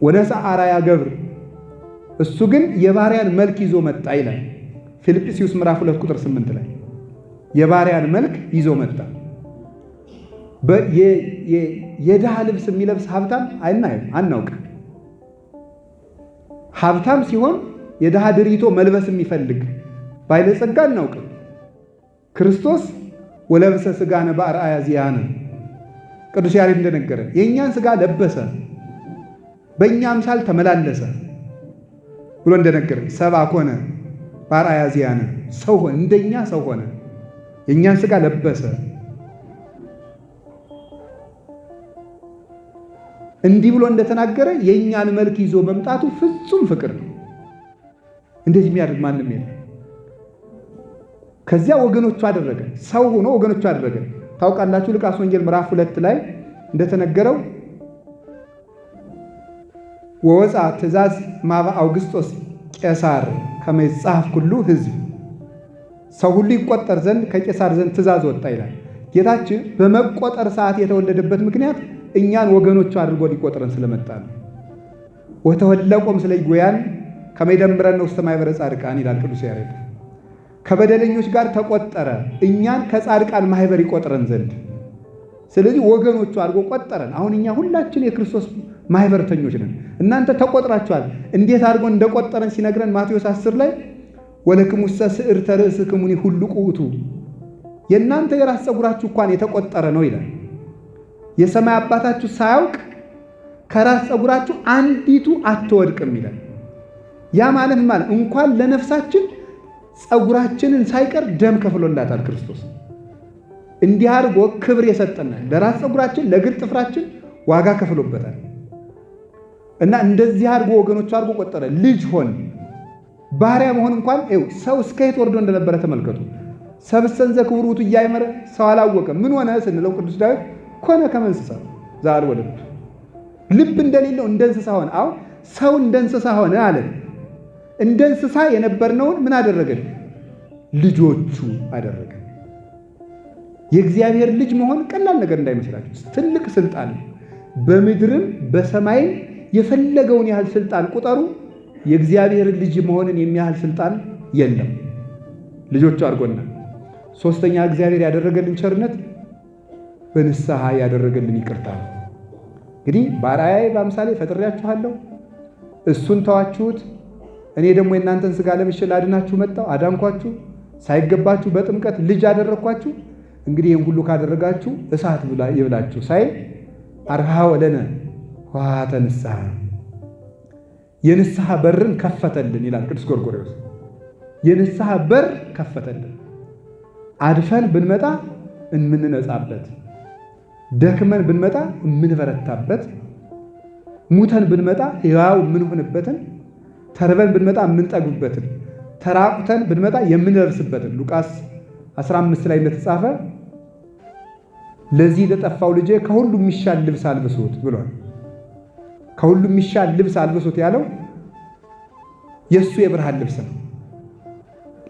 ወነሣ አርአያ ገብር፣ እሱ ግን የባሪያን መልክ ይዞ መጣ ይላል ፊልጵስዩስ ምዕራፍ 2 ቁጥር 8 ላይ የባሪያን መልክ ይዞ መጣ። የድሃ ልብስ የሚለብስ ሀብታም አናውቅም። ሀብታም ሲሆን የድሃ ድሪቶ መልበስ የሚፈልግ ባለጸጋ አናውቅም። ክርስቶስ ወለብሰ ሥጋነ በአርአያ ዚአነ ቅዱስ ያሬድ እንደነገረን የእኛን ሥጋ ለበሰ፣ በእኛ አምሳል ተመላለሰ ብሎ እንደነገረን ሰብአ ኮነ በአርአያ ዚአነ ሰው ሆነ፣ እንደኛ ሰው ሆነ፣ የእኛን ሥጋ ለበሰ። እንዲህ ብሎ እንደተናገረ የእኛን መልክ ይዞ መምጣቱ ፍጹም ፍቅር ነው። እንደዚህ የሚያደርግ ማንም የለም። ከዚያ ወገኖቹ አደረገ፣ ሰው ሆኖ ወገኖቹ አደረገ። ታውቃላችሁ ሉቃስ ወንጌል ምዕራፍ 2 ላይ እንደተነገረው ወወፃ ትእዛዝ ማበ አውግስጦስ ቄሳር ከመ ይጻፍ ኩሉ ሕዝብ፣ ሰው ሁሉ ይቆጠር ዘንድ ከቄሳር ዘንድ ትእዛዝ ወጣ ይላል። ጌታችን በመቆጠር ሰዓት የተወለደበት ምክንያት እኛን ወገኖቹ አድርጎ ሊቆጥረን ስለመጣ ነው። ወተወለቆም ስለ ይጎያን ከመ ይደምረነ ውስተ ማኅበረ ጻድቃን ይላል ቅዱስ ያሬድ። ከበደለኞች ጋር ተቆጠረ እኛን ከጻድቃን ማኅበር ይቆጥረን ዘንድ። ስለዚህ ወገኖቹ አድርጎ ቆጠረን። አሁን እኛ ሁላችን የክርስቶስ ማኅበርተኞች ነን። እናንተ ተቆጥራችኋል። እንዴት አድርጎ እንደቆጠረን ሲነግረን ማቴዎስ 10 ላይ ወለክሙሰ ስዕርተ ርእስክሙኒ ሁሉ ቁቱ፣ የእናንተ የራስ ፀጉራችሁ እንኳን የተቆጠረ ነው ይላል። የሰማይ አባታችሁ ሳያውቅ ከራስ ፀጉራችሁ አንዲቱ አትወድቅም ይላል። ያ ማለት ማለት እንኳን ለነፍሳችን ፀጉራችንን ሳይቀር ደም ከፍሎላታል ክርስቶስ። እንዲህ አድርጎ ክብር የሰጠናል። ለራስ ፀጉራችን ለእግር ጥፍራችን ዋጋ ከፍሎበታል። እና እንደዚህ አድርጎ ወገኖቹ አድርጎ ቆጠረ። ልጅ ሆን ባሪያ መሆን እንኳን ሰው እስከ የት ወርዶ እንደነበረ ተመልከቱ። ሰብእሰን ዘክቡር ውእቱ ኢያእመረ፣ ሰው አላወቀም። ምን ሆነ ስንለው ቅዱስ ዳዊት ኮነ ከመ እንስሳ ዘአልቦ ልብ፣ ልብ እንደሌለው እንደ እንስሳ ሆነ። አሁን ሰው እንደ እንስሳ ሆነ አለ። እንደ እንስሳ የነበርነውን ምን አደረገን? ልጆቹ አደረገን። የእግዚአብሔር ልጅ መሆን ቀላል ነገር እንዳይመስላችሁ፣ ትልቅ ስልጣን ነው። በምድርም በሰማይም የፈለገውን ያህል ስልጣን ቁጠሩ፣ የእግዚአብሔር ልጅ መሆንን የሚያህል ስልጣን የለም። ልጆቹ አድርጎናል። ሶስተኛ እግዚአብሔር ያደረገልን ቸርነት በንስሐ ያደረገልን ይቅርታ ነው። እንግዲህ በአርአያዬ በአምሳሌ ፈጥሬያችኋለሁ፣ እሱን ተዋችሁት፣ እኔ ደግሞ የእናንተን ሥጋ ለብሼ ላድናችሁ መጣሁ፣ አዳንኳችሁ፣ ሳይገባችሁ በጥምቀት ልጅ አደረግኳችሁ። እንግዲህ ይህን ሁሉ ካደረጋችሁ እሳት ይብላችሁ ሳይል አርሃ ወለነ ውሃተ ንስሐ፣ የንስሐ በርን ከፈተልን ይላል ቅዱስ ጎርጎርዮስ። የንስሐ በር ከፈተልን። አድፈን ብንመጣ የምንነጻበት፣ ደክመን ብንመጣ የምንበረታበት፣ ሙተን ብንመጣ ሕያው የምንሆንበትን፣ ተርበን ብንመጣ የምንጠግብበትን፣ ተራቁተን ብንመጣ የምንለብስበትን ሉቃስ 15 ላይ እንደተጻፈ ለዚህ ለጠፋው ልጄ ከሁሉ የሚሻል ልብስ አልብሱት ብሏል። ከሁሉ የሚሻል ልብስ አልብሱት ያለው የእሱ የብርሃን ልብስ ነው።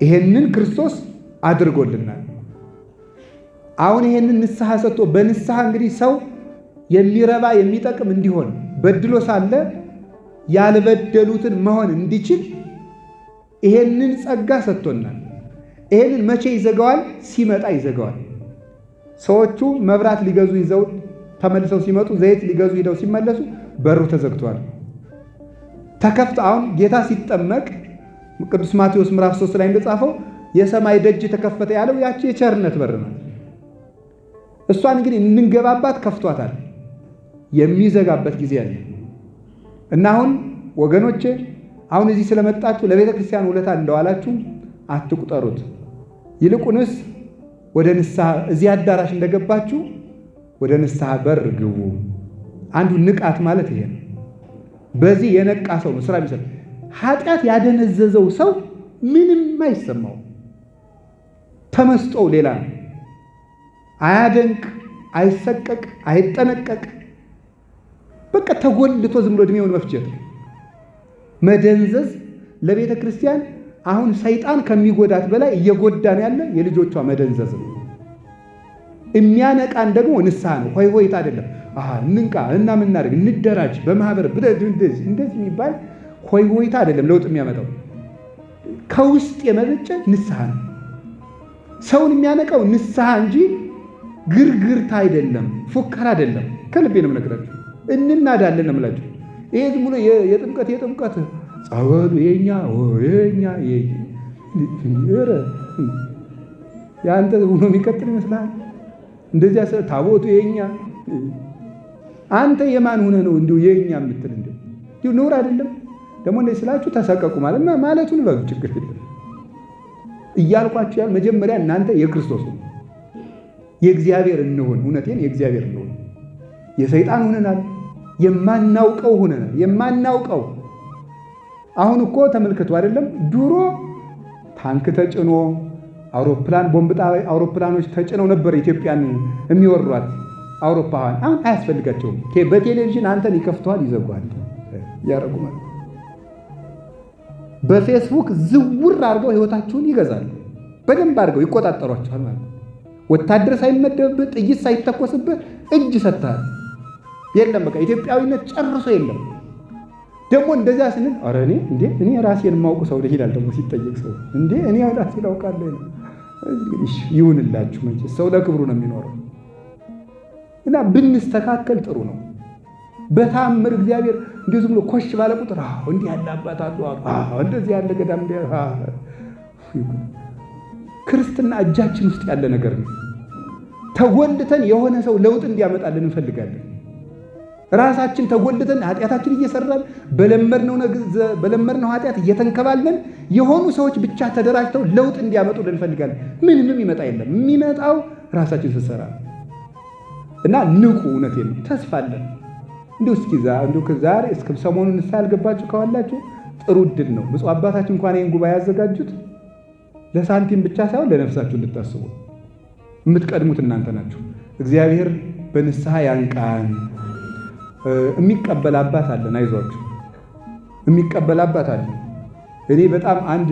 ይሄንን ክርስቶስ አድርጎልናል። አሁን ይሄንን ንስሐ ሰጥቶ በንስሐ እንግዲህ ሰው የሚረባ የሚጠቅም እንዲሆን በድሎ ሳለ ያልበደሉትን መሆን እንዲችል ይሄንን ጸጋ ሰጥቶናል። ይሄንን መቼ ይዘጋዋል? ሲመጣ ይዘጋዋል። ሰዎቹ መብራት ሊገዙ ይዘው ተመልሰው ሲመጡ፣ ዘይት ሊገዙ ሂደው ሲመለሱ በሩ ተዘግቷል። ተከፍቶ አሁን ጌታ ሲጠመቅ ቅዱስ ማቴዎስ ምዕራፍ 3 ላይ እንደጻፈው የሰማይ ደጅ ተከፈተ ያለው ያቺ የቸርነት በር ናት። እሷን እንግዲህ እንንገባባት ከፍቷታል። የሚዘጋበት ጊዜ አለ እና አሁን ወገኖቼ አሁን እዚህ ስለመጣችሁ ለቤተ ክርስቲያን ውለታ እንደዋላችሁ አትቁጠሩት። ይልቁንስ ወደ ንስሐ እዚህ አዳራሽ እንደገባችሁ ወደ ንስሐ በር ግቡ። አንዱ ንቃት ማለት ይሄ ነው። በዚህ የነቃ ሰው ነው ስራ የሚሰራ። ኃጢአት ያደነዘዘው ሰው ምንም አይሰማው፣ ተመስጦው ሌላ ነው። አያደንቅ፣ አይሰቀቅ፣ አይጠነቀቅ። በቃ ተጎልቶ ዝም ብሎ እድሜውን መፍጀት። መደንዘዝ ለቤተ ክርስቲያን አሁን ሰይጣን ከሚጎዳት በላይ እየጎዳን ያለ የልጆቿ መደንዘዝ ነው። የሚያነቃን ደግሞ ንስሐ ነው፣ ሆይ ሆይታ አይደለም። እንንቃ እና ምናደርግ እንደራጅ በማህበር እንደዚህ የሚባል ሆይ ሆይታ አይደለም ለውጥ የሚያመጣው። ከውስጥ የመነጨ ንስሐ ነው። ሰውን የሚያነቃው ንስሐ እንጂ ግርግርታ አይደለም፣ ፉከራ አይደለም። ከልቤ ነው የምነግራችሁ። እንናዳለን ነው የምላችሁ። ይሄ ዝም ብሎ የጥምቀት ጸበሉ የኛ ያንተ ሆኖ የሚቀጥል ይመስላል። እንደዚያ ታቦቱ የኛ አንተ የማን ሆነ ነው እንዲሁ የኛ የምትል እንዲሁ ኑር አይደለም። ደግሞ እንደዚህ ስላችሁ ተሰቀቁ ማለቱን በሉ ችግር የለም እያልኳችሁ ያል መጀመሪያ እናንተ የክርስቶስ ነው የእግዚአብሔር እንሆን። እውነቴን የእግዚአብሔር እንሆን። የሰይጣን ሆነናል፣ የማናውቀው ሆነናል። የማናውቀው አሁን እኮ ተመልከቱ አይደለም ድሮ ታንክ ተጭኖ አውሮፕላን ቦምብጣ አውሮፕላኖች ተጭነው ነበር ኢትዮጵያን የሚወሯት አውሮፓውያን። አሁን አያስፈልጋቸውም። በቴሌቪዥን አንተን ይከፍተዋል፣ ይዘጓል፣ ያረጉማል። በፌስቡክ ዝውር አድርገው ህይወታችሁን ይገዛሉ። በደንብ አድርገው ይቆጣጠሯቸዋል ማለት ነው። ወታደር ሳይመደብበት ጥይት ሳይተኮስበት እጅ ሰጥተሃል። የለም በቃ ኢትዮጵያዊነት ጨርሶ የለም። ደግሞ እንደዚያ ስንል ኧረ እኔ ራሴን የማውቅ ሰው ይላል። ደግሞ ሲጠየቅ ሰው እኔ ራሴን አውቃለሁ ነው። ይሁንላችሁ መቼስ ሰው ለክብሩ ነው የሚኖረው እና ብንስተካከል ጥሩ ነው። በታምር እግዚአብሔር እንዲሁ ዝም ብሎ ኮሽ ባለ ቁጥር እንዲህ ያለ አባት አሉ፣ እንደዚህ ያለ ገዳም ክርስትና እጃችን ውስጥ ያለ ነገር ነው። ተጎልተን የሆነ ሰው ለውጥ እንዲያመጣልን እንፈልጋለን። ራሳችን ተጎልተን ኃጢአታችን እየሰራን በለመድነው ኃጢአት እየተንከባለን የሆኑ ሰዎች ብቻ ተደራጅተው ለውጥ እንዲያመጡልን እንፈልጋለን። ምንም ይመጣ የለም። የሚመጣው ራሳችን ስንሰራ እና ንቁ። እውነቴን ነው። ተስፋ አለን። ዛሬ እስከ ሰሞኑን ንስሐ ያልገባችሁ ካዋላችሁ ጥሩ እድል ነው። ብፁዕ አባታችን እንኳን ይህን ጉባኤ ያዘጋጁት ለሳንቲም ብቻ ሳይሆን ለነፍሳችሁ እንድታስቡ። የምትቀድሙት እናንተ ናችሁ። እግዚአብሔር በንስሐ ያንቃን። የሚቀበል አባት አለን። አይዟችሁ፣ የሚቀበል አባት አለን። እኔ በጣም አንድ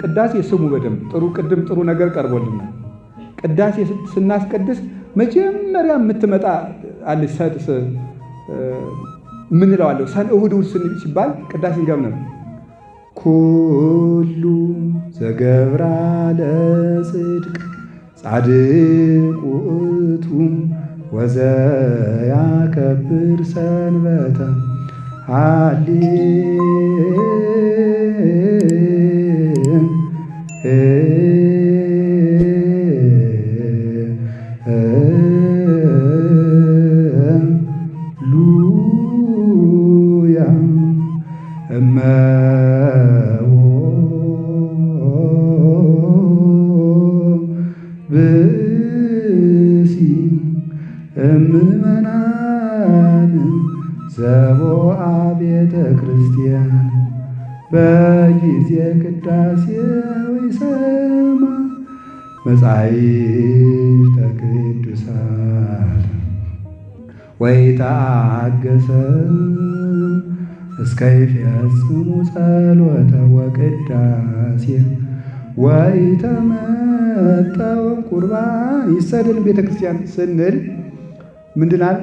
ቅዳሴ ስሙ በደንብ ጥሩ ነገር ቀርቦልናል። ቅዳሴ ስናስቀድስ መጀመሪያ የምትመጣ አለች ሰጥስ ምን እለዋለሁ እሑድ ሲባል ቅዳሴ እንገምነው ኩሉ ዘገብራ ለጽድቅ ጻድቅ ውእቱ ወዘያከብር ሰንበተ ዘቦአ ቤተ ክርስቲያን በጊዜ ቅዳሴው ይሰማ መጻሕፍተ ቅዱሳት ወይትአገሰ እስከ ይፈጽሙ ጸሎተ ወቅዳሴ ወይተመጠው ቁርባን ይሰድን ቤተ ክርስቲያን ስንል ምንድናል?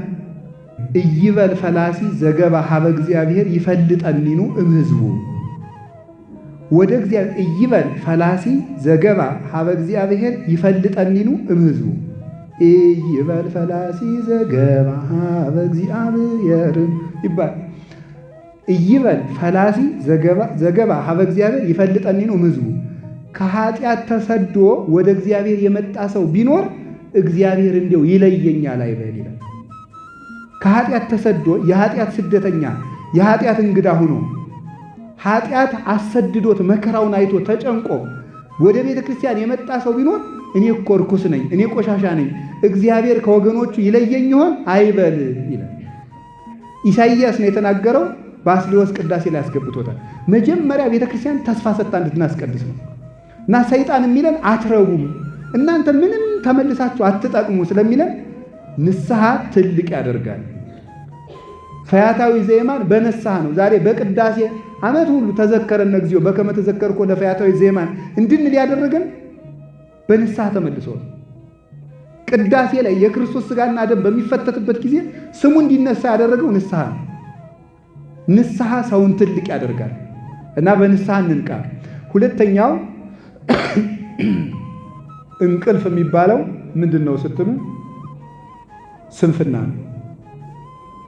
እይበል ፈላሲ ዘገባ ሀበ እግዚአብሔር ይፈልጠኒኑ እምሕዝቡ ወደ እግዚአብሔር እይበል ፈላሲ ዘገባ ሀበ እግዚአብሔር ይፈልጠኒኑ እምሕዝቡ እይበል ፈላሲ ዘገባ ሀበ እግዚአብሔር ይባል። እይበል ፈላሲ ዘገባ ሀበ እግዚአብሔር ይፈልጠኒ ነው ምዝቡ። ከኃጢአት ተሰዶ ወደ እግዚአብሔር የመጣ ሰው ቢኖር እግዚአብሔር እንዲያው ይለየኛል አይበል ይላል። ከኃጢአት ተሰዶ የኃጢአት ስደተኛ የኃጢአት እንግዳ ሆኖ ኃጢአት አሰድዶት መከራውን አይቶ ተጨንቆ ወደ ቤተ ክርስቲያን የመጣ ሰው ቢኖር እኔ እኮ ርኩስ ነኝ፣ እኔ ቆሻሻ ነኝ፣ እግዚአብሔር ከወገኖቹ ይለየኝ ይሆን አይበል ይላል። ኢሳይያስ ነው የተናገረው። ባስልዮስ ቅዳሴ ላይ ያስገብቶታል። መጀመሪያ ቤተ ክርስቲያን ተስፋ ሰጥታ እንድናስቀድስ ነው እና ሰይጣን የሚለን አትረቡም፣ እናንተ ምንም ተመልሳችሁ አትጠቅሙ ስለሚለን ንስሐ ትልቅ ያደርጋል። ፈያታዊ ዘየማን በንስሐ ነው። ዛሬ በቅዳሴ ዓመት ሁሉ ተዘከረነ እግዚኦ በከመ ተዘከርኮ ለፈያታዊ ዘየማን እንድንል ያደረገን በንስሐ ተመልሶ ነው። ቅዳሴ ላይ የክርስቶስ ሥጋና ደም በሚፈተትበት ጊዜ ስሙ እንዲነሳ ያደረገው ንስሐ ነው። ንስሐ ሰውን ትልቅ ያደርጋል እና በንስሐ እንንቃ። ሁለተኛው እንቅልፍ የሚባለው ምንድን ነው ስትሉ ስንፍና ነው።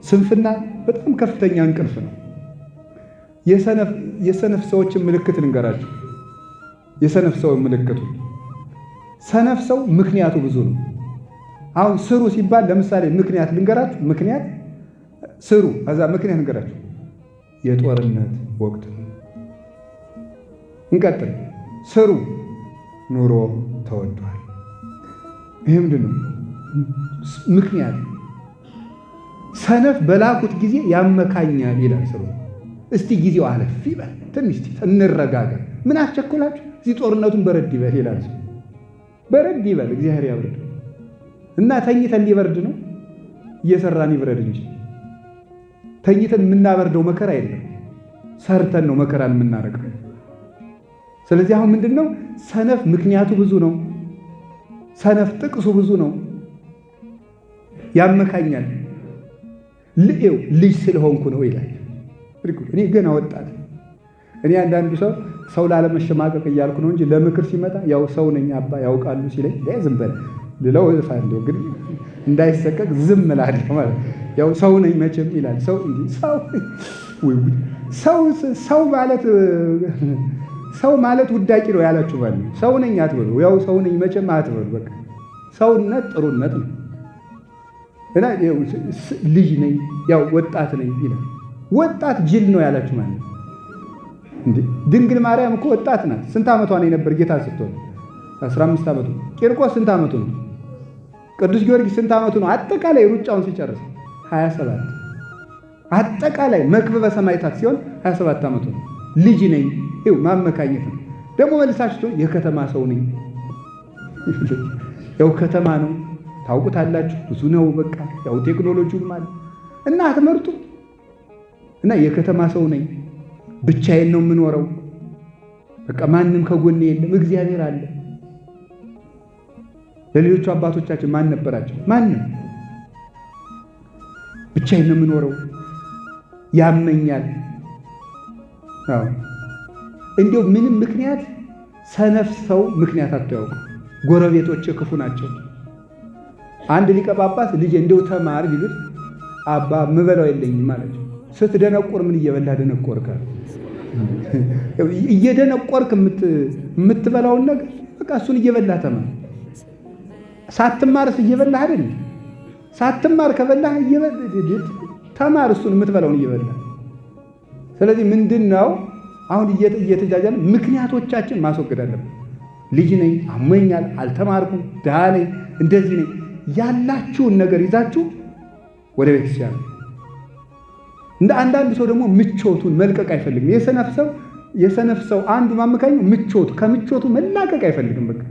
ስንፍና በጣም ከፍተኛ እንቅልፍ ነው። የሰነፍ ሰዎችን ምልክት ልንገራችሁ። የሰነፍ ሰው ምልክቱ ሰነፍ ሰው ምክንያቱ ብዙ ነው። አሁን ስሩ ሲባል ለምሳሌ ምክንያት ልንገራችሁ። ምክንያት ስሩ ከዛ ምክንያት ልንገራችሁ። የጦርነት ወቅት እንቀጥል። ስሩ ኑሮ ተወዷል። ይሄ ምንድን ነው? ምክንያት ሰነፍ በላኩት ጊዜ ያመካኛል ይላል ስሩ። እስቲ ጊዜው አለፍ ይበል ትንሽ እንረጋጋ፣ ምን አስቸኮላችሁ? እዚህ ጦርነቱን በረድ ይበል ይላል። በረድ ይበል እግዚአብሔር ያብርድ እና ተኝተን ሊበርድ ነው እየሰራን ይብረድ እንጂ ተኝተን የምናበርደው መከራ የለም። ሰርተን ነው መከራን የምናረቀው። ስለዚህ አሁን ምንድነው? ሰነፍ ምክንያቱ ብዙ ነው። ሰነፍ ጥቅሱ ብዙ ነው። ያመካኛል። ልጅ ስለሆንኩ ነው ይላል። እኔ ገና ወጣት። እኔ አንዳንዱ ሰው ላለመሸማቀቅ እያልኩ ነው እንጂ ለምክር ሲመጣ ያው ሰው ነኝ አባ ያውቃሉ ሲለኝ ዝም በል ልለው እልፋለሁ። ግን እንዳይሰቀቅ ዝም እላለሁ ማለት ያው ሰው ነኝ መቼም ይላል። ሰው እንዲህ ሰው ማለት ውዳቂ ነው ያላችሁ ማለት ነው። ሰው ነኝ አትበሉ። ያው ሰው ነኝ መቼም አትበሉ። በቃ ሰውነት ጥሩነት ነው እና ልጅ ነኝ ያው ወጣት ነኝ ይላል። ወጣት ጅል ነው ያላችሁ ማለት ነው። እንዴ ድንግል ማርያም እኮ ወጣት ናት። ስንት ዓመቷ ነው የነበር ጌታ ስትሆን? 15 ዓመቱ። ቂርቆስ ስንት ዓመቱ ነው? ቅዱስ ጊዮርጊስ ስንት ዓመቱ ነው? አጠቃላይ ሩጫውን ሲጨርስ 27። አጠቃላይ መክብበ ሰማዕታት ሲሆን 27 ዓመቱ ነው። ልጅ ነኝ ይኸው ማመካኘት ነው። ደግሞ መልሳችሁ የከተማ ሰው ነኝ። ያው ከተማ ነው ታውቁታላችሁ፣ ብዙ ነው በቃ ያው ቴክኖሎጂው ማለት እና አትመርጡ እና የከተማ ሰው ነኝ፣ ብቻዬን ነው የምኖረው፣ በቃ ማንም ከጎኔ የለም፣ እግዚአብሔር አለ። ለሌሎቹ አባቶቻችን ማን ነበራቸው? ማንም። ብቻዬን ነው የምኖረው፣ ያመኛል። አዎ እንዲሁ ምንም ምክንያት ሰነፍ ሰው ምክንያት አታውቁ። ጎረቤቶች ክፉ ናቸው። አንድ ሊቀ ጳጳስ ልጅ እንደው ተማር ቢሉት አባ ምበላው የለኝም ማለት ነው። ስትደነቆር ምን እየበላ ደነቆርካ? እየደነቆርክ የምትበላውን ነገር በቃ እሱን እየበላ ተማር። ሳትማርስ እየበላህ አይደል? ሳትማር ከበላህ ተማር እሱን የምትበላውን እየበላ። ስለዚህ ምንድነው አሁን እየተጃጃለ ምክንያቶቻችን ማስወገድ አለብን። ልጅ ነኝ፣ አሞኛል፣ አልተማርኩም፣ ድሃ ነኝ፣ እንደዚህ ነኝ ያላችሁን ነገር ይዛችሁ ወደ ቤተክርስቲያን። እንደ አንዳንድ ሰው ደግሞ ምቾቱን መልቀቅ አይፈልግም። የሰነፍ ሰው አንዱ ማመካኙ ምቾቱ ከምቾቱ መላቀቅ አይፈልግም። በቃ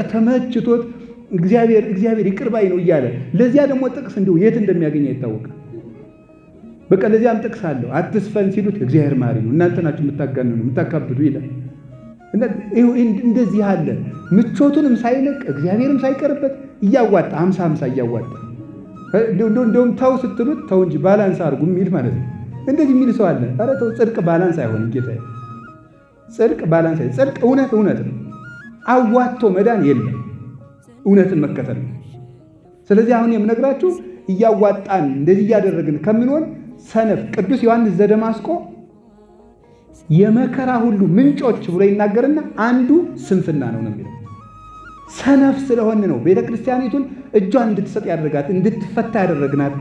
ተመችቶት እግዚአብሔር ይቅር ባይ ነው እያለ ለዚያ ደግሞ ጥቅስ እንደው የት እንደሚያገኝ አይታወቅም። በቃ ለዚያም ጥቅስ አለው። አትስፈን ሲሉት እግዚአብሔር ማሪ ነው፣ እናንተ ናችሁ የምታጋንኑ የምታካብዱ ይላል። እንደዚህ አለ። ምቾቱንም ሳይለቅ እግዚአብሔርም ሳይቀርበት እያዋጣ 50 እያዋጣ እንደውም ተው ስትሉት ተው እንጂ ባላንስ አድርጉ የሚል ማለት ነው። እንደዚህ የሚል ሰው አለ። ኧረ ተው፣ ጽድቅ ባላንስ አይሆንም ጌታዬ። ጽድቅ ባላንስ አይሆንም። ጽድቅ እውነት ነው። አዋጥቶ መዳን የለም፣ እውነትን መከተል ነው። ስለዚህ አሁን የምነግራችሁ እያዋጣን እንደዚህ እያደረግን ከምንሆን ሰነፍ ቅዱስ ዮሐንስ ዘደማስቆ የመከራ ሁሉ ምንጮች ብሎ ይናገርና አንዱ ስንፍና ነው የሚለው። ሰነፍ ስለሆን ነው ቤተክርስቲያኒቱን እጇን እንድትሰጥ ያደረጋት፣ እንድትፈታ ያደረግናት፣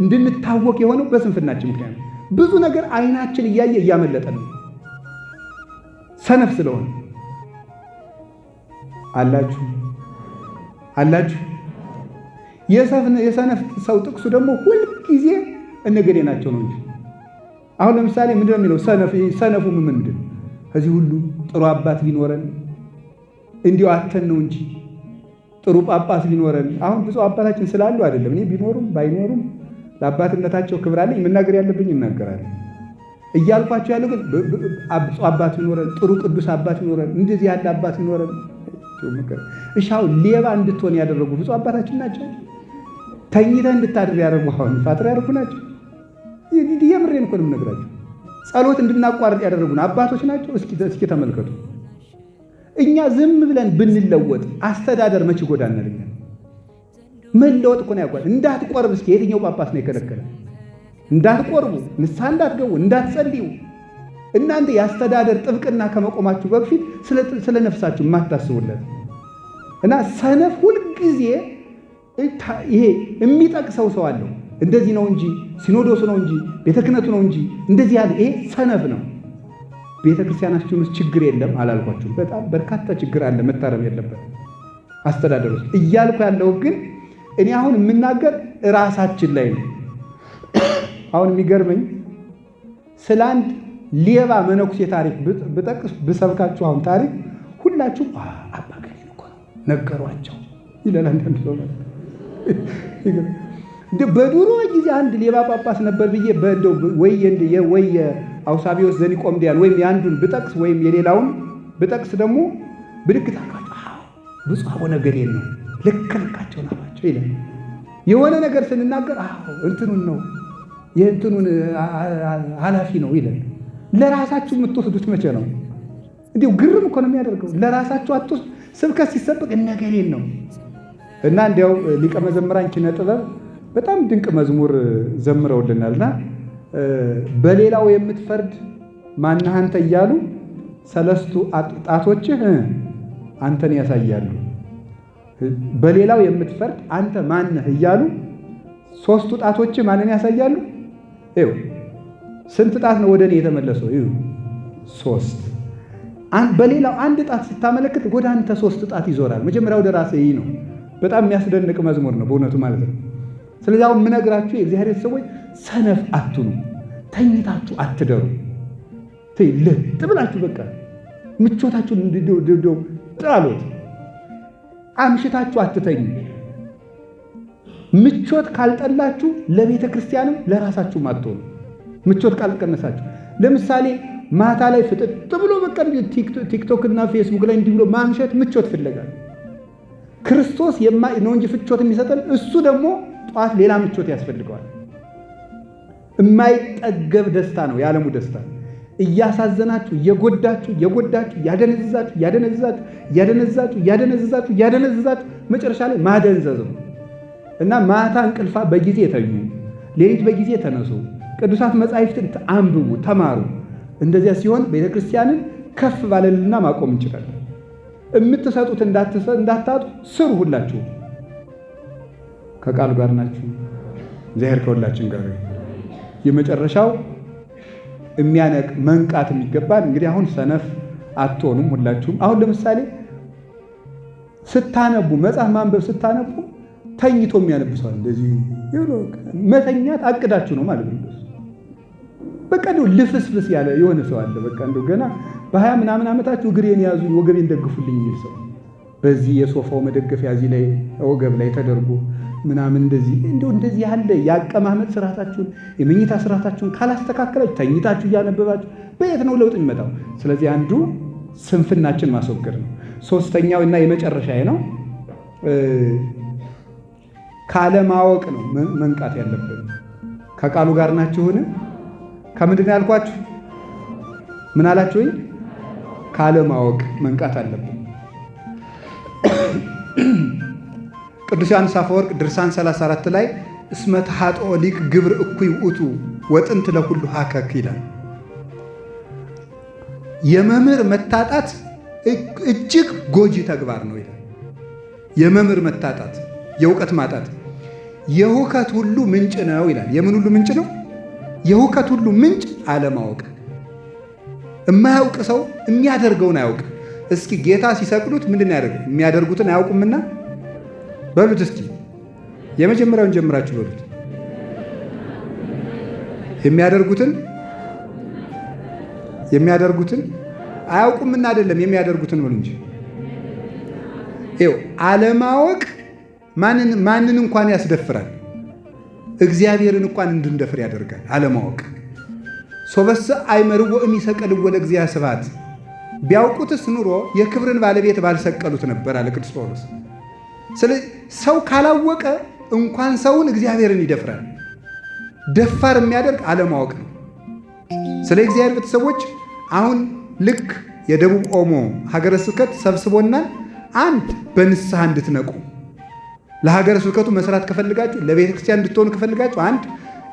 እንድንታወቅ የሆነው በስንፍናችን ምክንያት። ብዙ ነገር አይናችን እያየ እያመለጠ ነው ሰነፍ ስለሆነ። አላችሁ የሰነፍ ሰው ጥቅሱ ደግሞ ሁልጊዜ እነገዴ ናቸው ነው እንጂ። አሁን ለምሳሌ ምንድን ነው የሚለው ሰነፉ ምንድን ነው? ከዚህ ሁሉ ጥሩ አባት ቢኖረን እንዲሁ አተን ነው እንጂ ጥሩ ጳጳስ ቢኖረን። አሁን ብዙ አባታችን ስላሉ አይደለም፣ እኔ ቢኖሩም ባይኖሩም ለአባትነታቸው ክብር አለኝ፣ መናገር ያለብኝ እናገራለሁ እያልኳቸው ያለው ግን ብፁዕ አባት ቢኖረን፣ ጥሩ ቅዱስ አባት ቢኖረን፣ እንደዚህ ያለ አባት ቢኖረን። እሺ አሁን ሌባ እንድትሆን ያደረጉ ብፁዕ አባታችን ናቸው? ተኝተህ እንድታድር ያደረጉ አሁን ፓትርያርኩ ናቸው? የምሬን እኮ ነው የምነግራቸው። ጸሎት እንድናቋርጥ ያደረጉን አባቶች ናቸው? እስኪ ተመልከቱ። እኛ ዝም ብለን ብንለወጥ አስተዳደር መች ይጎዳናል? መለወጥ እኮ ነው ያጓል። እንዳትቆርብ እስኪ የትኛው ጳጳስ ነው የከለከለ? እንዳትቆርቡ፣ ንስሐ እንዳትገቡ፣ እንዳትጸልዩ። እናንተ የአስተዳደር ጥብቅና ከመቆማችሁ በፊት ስለ ነፍሳችሁ የማታስቡለት እና ሰነፍ ሁልጊዜ ይሄ የሚጠቅሰው ሰው አለው። እንደዚህ ነው እንጂ ሲኖዶሱ ነው እንጂ ቤተ ክህነቱ ነው እንጂ እንደዚህ ያለ ይሄ ሰነፍ ነው። ቤተ ክርስቲያናችን ውስጥ ችግር የለም አላልኳችሁም? በጣም በርካታ ችግር አለ፣ መታረም የለበት አስተዳደር ውስጥ እያልኩ ያለው ግን እኔ አሁን የምናገር ራሳችን ላይ ነው። አሁን የሚገርመኝ ስለ አንድ ሌባ መነኩሴ ታሪክ ብጠቅስ ብሰብካችሁ አሁን ታሪክ ሁላችሁም አባ ገሌ እኮ ነው ነገሯቸው ይላል። አንዳንድ ሰው በድሮ ጊዜ አንድ ሌባ ጳጳስ ነበር ብዬ በእንደው ወይ አውሳቢዎስ ዘኒቆምዲያን ወይም የአንዱን ብጠቅስ ወይም የሌላውን ብጠቅስ ደግሞ ብልክት አሏቸው። ብፁዕ አቡነ ገሌን ነው ልክልካቸው ናቸው ይላል። የሆነ ነገር ስንናገር እንትኑን ነው የእንትኑን ኃላፊ ነው ይላል። ለራሳችሁ የምትወስዱት መቼ ነው? እንዲሁ ግርም እኮ ነው የሚያደርገው። ለራሳችሁ አትወስዱ። ስብከት ሲሰበክ እነ ገሌን ነው እና እንዲያው ሊቀ መዘምራን ኪነ ጥበብ በጣም ድንቅ መዝሙር ዘምረውልናልና በሌላው የምትፈርድ ማነህ አንተ እያሉ ሰለስቱ ጣቶችህ አንተን ያሳያሉ። በሌላው የምትፈርድ አንተ ማነህ እያሉ ሶስቱ ጣቶችህ ማንን ያሳያሉ? ይኸው ስንት ጣት ነው ወደ እኔ የተመለሰው? ይኸው ሶስት። በሌላው አንድ ጣት ስታመለክት ወደ አንተ ሶስት ጣት ይዞራል። መጀመሪያ ወደ ራስህ ነው። በጣም የሚያስደንቅ መዝሙር ነው በእውነቱ ማለት ነው። ስለዚህ አሁን የምነግራችሁ የእግዚአብሔር ሰዎች ሰነፍ አትኑ፣ ተኝታችሁ አትደሩ። ለጥ ብላችሁ በቃ ምቾታችሁን ጥላሎት አምሽታችሁ አትተኙ። ምቾት ካልጠላችሁ ለቤተ ክርስቲያንም ለራሳችሁም አትሆኑ። ምቾት ካልቀነሳችሁ ለምሳሌ ማታ ላይ ፍጥጥ ብሎ በቃ ቲክቶክ እና ፌስቡክ ላይ እንዲህ ብሎ ማምሸት ምቾት ፍለጋል። ክርስቶስ ነው እንጂ ፍቾት የሚሰጠን እሱ ደግሞ ጧት ሌላ ምቾት ያስፈልገዋል። የማይጠገብ ደስታ ነው የዓለሙ ደስታ። እያሳዘናችሁ እያደነዘዛችሁ መጨረሻ ላይ ማደንዘዝ ነው እና ማታ እንቅልፋ በጊዜ የተኙ ሌሊት በጊዜ ተነሱ፣ ቅዱሳት መጻሕፍትን አንብቡ፣ ተማሩ። እንደዚያ ሲሆን ቤተክርስቲያንን ከፍ ባለልና ማቆም እንችላለን። የምትሰጡት እንዳታጡ ስሩ። ሁላችሁ ከቃሉ ጋር ናችሁ። እግዚአብሔር ከሁላችን ጋር። የመጨረሻው የሚያነቅ መንቃት የሚገባል እንግዲህ አሁን ሰነፍ አትሆኑም ሁላችሁም። አሁን ለምሳሌ ስታነቡ መጽሐፍ ማንበብ ስታነቡ ተኝቶ የሚያነብሰዋል። እንደዚህ መተኛት አቅዳችሁ ነው ማለት ነው። በቃ እንደው ልፍስፍስ ያለ የሆነ ሰው አለ። በቃ እንደው ገና በ20 ምናምን ዓመታችሁ እግሬን ያዙኝ ወገቤን ደግፉልኝ የሚል ሰው በዚህ የሶፋው መደገፊያ እዚህ ላይ ወገብ ላይ ተደርጎ ምናምን እንደዚህ ያለ ያቀማመጥ ስርዓታችሁን የመኝታ ስርዓታችሁን ካላስተካከላችሁ ተኝታችሁ እያነበባችሁ በየት ነው ለውጥ የሚመጣው? ስለዚህ አንዱ ስንፍናችን ማስወገድ ነው። ሶስተኛው እና የመጨረሻ ነው ካለማወቅ ነው መንቃት ያለብን። ከቃሉ ጋር ናችሁን? ከምንድን ነው ያልኳችሁ? ምን አላችሁኝ? ካለማወቅ መንቃት አለብን። ቅዱስ ዮሐንስ አፈወርቅ ድርሳን 34 ላይ እስመ ተኃጥኦ ሊቅ ግብር እኩይ ውእቱ ወጥንት ለሁሉ ሀከክ ይላል። የመምህር መታጣት እጅግ ጎጂ ተግባር ነው ይላል። የመምህር መታጣት፣ የእውቀት ማጣት የሁከት ሁሉ ምንጭ ነው ይላል። የምን ሁሉ ምንጭ ነው? የሁከት ሁሉ ምንጭ አለማወቅ። የማያውቅ ሰው የሚያደርገውን አያውቅ። እስኪ ጌታ ሲሰቅሉት ምንድን ያደርገው? የሚያደርጉትን አያውቁምና በሉት እስኪ የመጀመሪያውን ጀምራችሁ በሉት። የሚያደርጉትን አያውቁምና አይደለም የሚያደርጉትን በሉ እንጂ። ይኸው አለማወቅ ማንን እንኳን ያስደፍራል? እግዚአብሔርን እንኳን እንድንደፍር ያደርጋል አለማወቅ። ሶበሰ አይመርዎ እሚሰቀልዎ ለእግዚአብሔር ስብሐት፣ ቢያውቁትስ ኑሮ የክብርን ባለቤት ባልሰቀሉት ነበር አለ ቅዱስ ጳውሎስ። ስለዚህ ሰው ካላወቀ እንኳን ሰውን እግዚአብሔርን ይደፍራል። ደፋር የሚያደርግ አለማወቅ ነው። ስለ እግዚአብሔር ቤተሰቦች አሁን ልክ የደቡብ ኦሞ ሀገረ ስብከት ሰብስቦናል። አንድ በንስሐ እንድትነቁ ለሀገረ ስብከቱ መስራት ከፈልጋችሁ፣ ለቤተ ክርስቲያን እንድትሆኑ ከፈልጋችሁ አንድ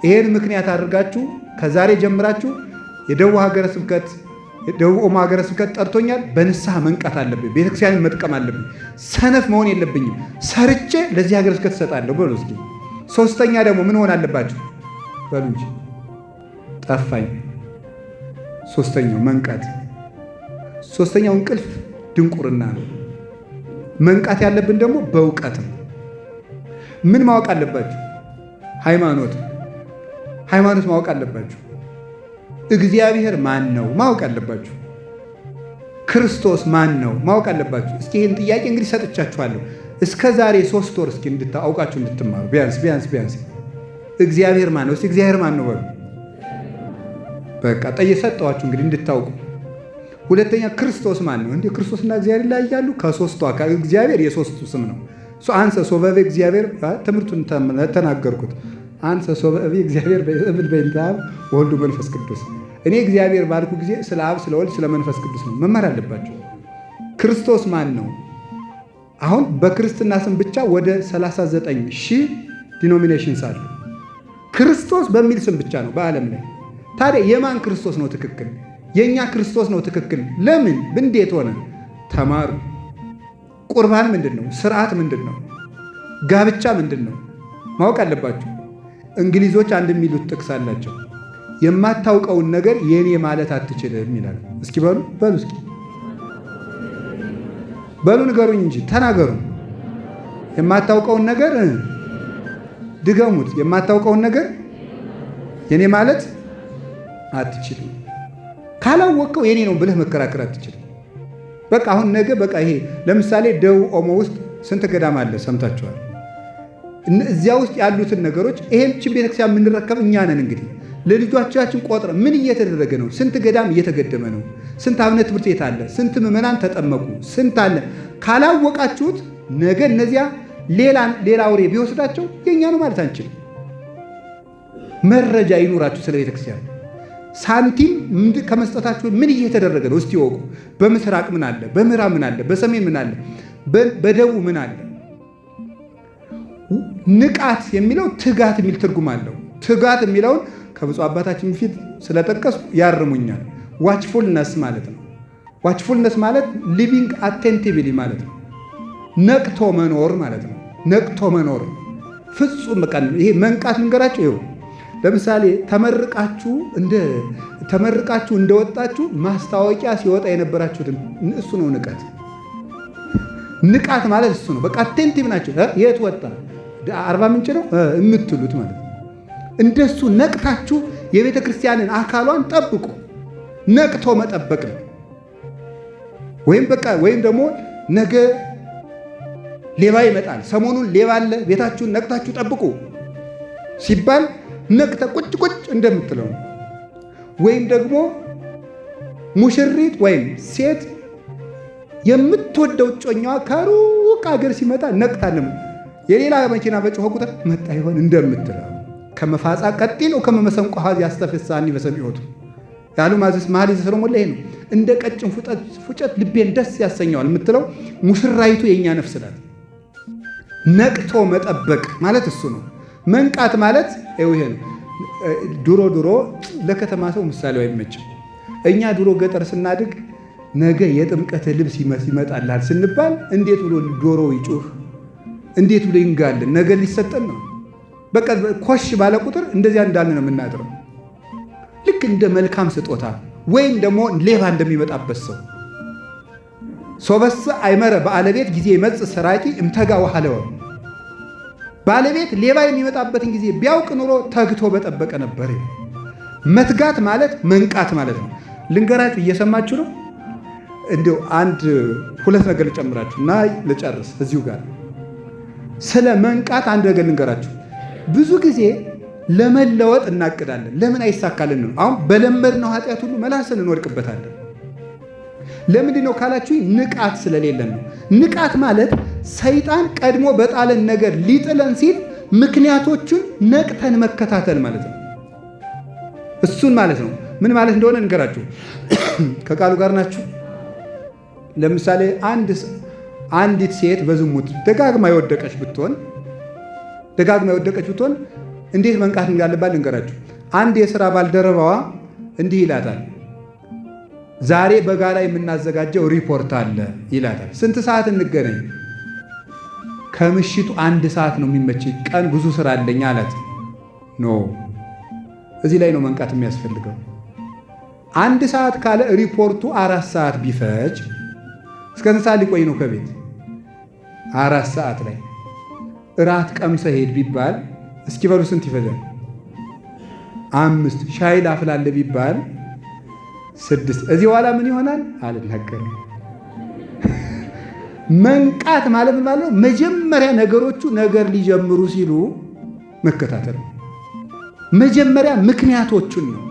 ይሄን ምክንያት አድርጋችሁ ከዛሬ ጀምራችሁ የደቡብ ሀገረ ስብከት የደቡብ ኦሞ ሀገረ ስብከት ጠርቶኛል፣ በንስሐ መንቃት አለብኝ፣ ቤተ ክርስቲያንን መጥቀም አለብኝ፣ ሰነፍ መሆን የለብኝም፣ ሰርቼ ለዚህ ሀገረ ስብከት እሰጣለሁ በሉ እስኪ። ሶስተኛ ደግሞ ምን ሆን አለባችሁ በሉ እንጂ ጠፋኝ። ሶስተኛው መንቃት። ሶስተኛው እንቅልፍ ድንቁርና ነው። መንቃት ያለብን ደግሞ በእውቀት ነው። ምን ማወቅ አለባችሁ? ሃይማኖት ማወቅ አለባችሁ። እግዚአብሔር ማን ነው ማወቅ አለባችሁ። ክርስቶስ ማን ነው ማወቅ አለባችሁ። እስኪ ይህን ጥያቄ እንግዲህ ሰጥቻችኋለሁ። እስከ ዛሬ 3 ወር እስኪ አውቃችሁ እንድትማሩ ቢያንስ እግዚአብሔር ማን ነው? እስኪ እግዚአብሔር ማን ነው በሉ። በቃ ሰጠኋችሁ እንግዲህ እንድታውቁ። ሁለተኛ ክርስቶስ ማን ነው? እንዴ ክርስቶስና እግዚአብሔር ላይ ያሉ ከሶስቱ አካል እግዚአብሔር የሶስቱ ስም ነው። አንሰ ሶበቤ እግዚአብሔር ትምህርቱን ተናገርኩት። አንሰ ሶበቤ እግዚአብሔር በእብል በእንተ አብ ወልድ መንፈስ ቅዱስ። እኔ እግዚአብሔር ባልኩ ጊዜ ስለ አብ ስለ ወልድ ስለ መንፈስ ቅዱስ ነው መማር አለባቸው። ክርስቶስ ማን ነው? አሁን በክርስትና ስም ብቻ ወደ 39,000 ዲኖሚኔሽንስ አሉ። ክርስቶስ በሚል ስም ብቻ ነው በዓለም ላይ። ታዲያ የማን ክርስቶስ ነው ትክክል? የኛ ክርስቶስ ነው ትክክል። ለምን? እንዴት ሆነ? ተማሩ። ቁርባን ምንድን ነው? ስርዓት ምንድን ነው? ጋብቻ ምንድን ነው? ማወቅ አለባችሁ። እንግሊዞች አንድ የሚሉት ጥቅስ አላቸው። የማታውቀውን ነገር የኔ ማለት አትችልም ይላል። እስኪ በሉ እስኪ በሉ ንገሩኝ እንጂ ተናገሩ። የማታውቀውን ነገር ድገሙት። የማታውቀውን ነገር የኔ ማለት አትችልም። ካላወቀው የኔ ነው ብለህ መከራከር አትችልም። በቃ አሁን ነገ በቃ ይሄ ለምሳሌ ደቡብ ኦሞ ውስጥ ስንት ገዳም አለ ሰምታችኋል። እዚያ ውስጥ ያሉትን ነገሮች ይሄችን ቤተክርስቲያን የምንረከብ እኛ ነን። እንግዲህ ለልጆቻችን ቆጥረ ምን እየተደረገ ነው? ስንት ገዳም እየተገደመ ነው? ስንት አብነት ትምህርት ቤት አለ? ስንት ምዕመናን ተጠመቁ? ስንት አለ? ካላወቃችሁት ነገ እነዚያ ሌላ አውሬ ቢወስዳቸው የኛ ነው ማለት አንችልም። መረጃ ይኑራችሁ ስለ ቤተክርስቲያን። ሳንቲም ከመስጠታችሁ ምን እየተደረገ ነው እስቲ ወቁ። በምስራቅ ምን አለ? በምዕራብ ምን አለ? በሰሜን ምን አለ? በደቡብ ምን አለ? ንቃት የሚለው ትጋት የሚል ትርጉም አለው። ትጋት የሚለውን ከብፁዕ አባታችን ፊት ስለጠቀሱ ያርሙኛል። ዋችፉልነስ ማለት ነው። ዋችፉልነስ ማለት ሊቪንግ አቴንቲቭሊ ማለት ነው። ነቅቶ መኖር ማለት ነው። ነቅቶ መኖር ፍጹም በቃ ይሄ መንቃት ልንገራችሁ። ይኸው ለምሳሌ ተመርቃችሁ እንደወጣችሁ ማስታወቂያ ሲወጣ የነበራችሁትን እሱ ነው ንቃት። ንቃት ማለት እሱ ነው። በቃ አቴንቲቭ ናቸው። የት ወጣ? አርባ ምንጭ ነው የምትሉት ማለት ነው። እንደሱ ነቅታችሁ የቤተ ክርስቲያንን አካሏን ጠብቁ። ነቅቶ መጠበቅ ነው። ወይም ደግሞ ነገ ሌባ ይመጣል፣ ሰሞኑን ሌባ አለ፣ ቤታችሁን ነቅታችሁ ጠብቁ ሲባል ነቅተ ቁጭ እንደምትለው ነው። ወይም ደግሞ ሙሽሪት ወይም ሴት የምትወደው ጮኛዋ ከሩቅ ሀገር ሲመጣ ነቅታለም የሌላ መኪና በጮኸ ቁጥር መጣ ይሆን እንደምትለው ከመፋጻ ቀጢን ነው ከመመሰንቆ ሀዝ ያስተፈሳኒ በሰሚዖቱ ያሉ ማዘስ መሐሌ ዘሰሎሞን ላይ ነው። እንደ ቀጭን ፉጨት ልቤን ደስ ያሰኘዋል የምትለው ሙሽራይቱ የኛ ነፍስ ናት። ነቅቶ መጠበቅ ማለት እሱ ነው። መንቃት ማለት ይሄ ነው። ድሮ ለከተማ ሰው ምሳሌው አይመችም። እኛ ድሮ ገጠር ስናድግ ነገ የጥምቀት ልብስ ይመጣልሃል ስንባል እንዴት ብሎ ዶሮ ይጩህ፣ እንዴት ብሎ ይንጋልን፣ ነገ ሊሰጠን ነው። በቃ ኮሽ ባለ ቁጥር እንደዚያ እንዳልን ነው የምናድረው። ልክ እንደ መልካም ስጦታ ወይም ደግሞ ሌባ እንደሚመጣበት ሰው ሶበስ አይመረ ባለቤት ጊዜ ይመጽእ ሰራቂ እምተጋ ወሐለወ። ባለቤት ሌባ የሚመጣበትን ጊዜ ቢያውቅ ኑሮ ተግቶ በጠበቀ ነበር። መትጋት ማለት መንቃት ማለት ነው። ልንገራችሁ፣ እየሰማችሁ ነው። እንዲሁ ሁለት ነገር ልጨምራችሁ እና ልጨርስ እዚሁ ጋር። ስለ መንቃት አንድ ነገር ልንገራችሁ። ብዙ ጊዜ ለመለወጥ እናቅዳለን፣ ለምን አይሳካልን ነው። አሁን በለመድነው ኃጢአት ሁሉ መላሰን እንወድቅበታለን። ለምንድን ነው ካላችሁ፣ ንቃት ስለሌለን ነው። ንቃት ማለት ሰይጣን ቀድሞ በጣለን ነገር ሊጥለን ሲል ምክንያቶቹን ነቅተን መከታተል ማለት ነው። እሱን ማለት ነው። ምን ማለት እንደሆነ እንገራችሁ። ከቃሉ ጋር ናችሁ። ለምሳሌ አንዲት ሴት በዝሙት ደጋግማ የወደቀች ብትሆን እንዴት መንቃት እንዳለባት ልንገራችሁ። አንድ የሥራ ባልደረባዋ እንዲህ ይላታል፣ ዛሬ በጋራ የምናዘጋጀው ሪፖርት አለ ይላታል። ስንት ሰዓት እንገናኝ? ከምሽቱ 1 ሰዓት ነው የሚመች፣ ቀን ብዙ ስራ አለኝ አላት። ኖ እዚህ ላይ ነው መንቃት የሚያስፈልገው። 1 ሰዓት ካለ ሪፖርቱ 4 ሰዓት ቢፈጅ እስከ ስንት ሰዓት ሊቆይ ነው ከቤት? 4 ሰዓት ላይ እራት ቀምሰ ሄድ ቢባል እስኪ በሉ ስንት ይፈጃል? 5 ሻይ ላፍላለ ቢባል 6። እዚህ በኋላ ምን ይሆናል? አልናገርም። መንቃት ማለት ምን ማለት ነው? መጀመሪያ ነገሮቹ ነገር ሊጀምሩ ሲሉ መከታተል ነው። መጀመሪያ ምክንያቶቹን ነው።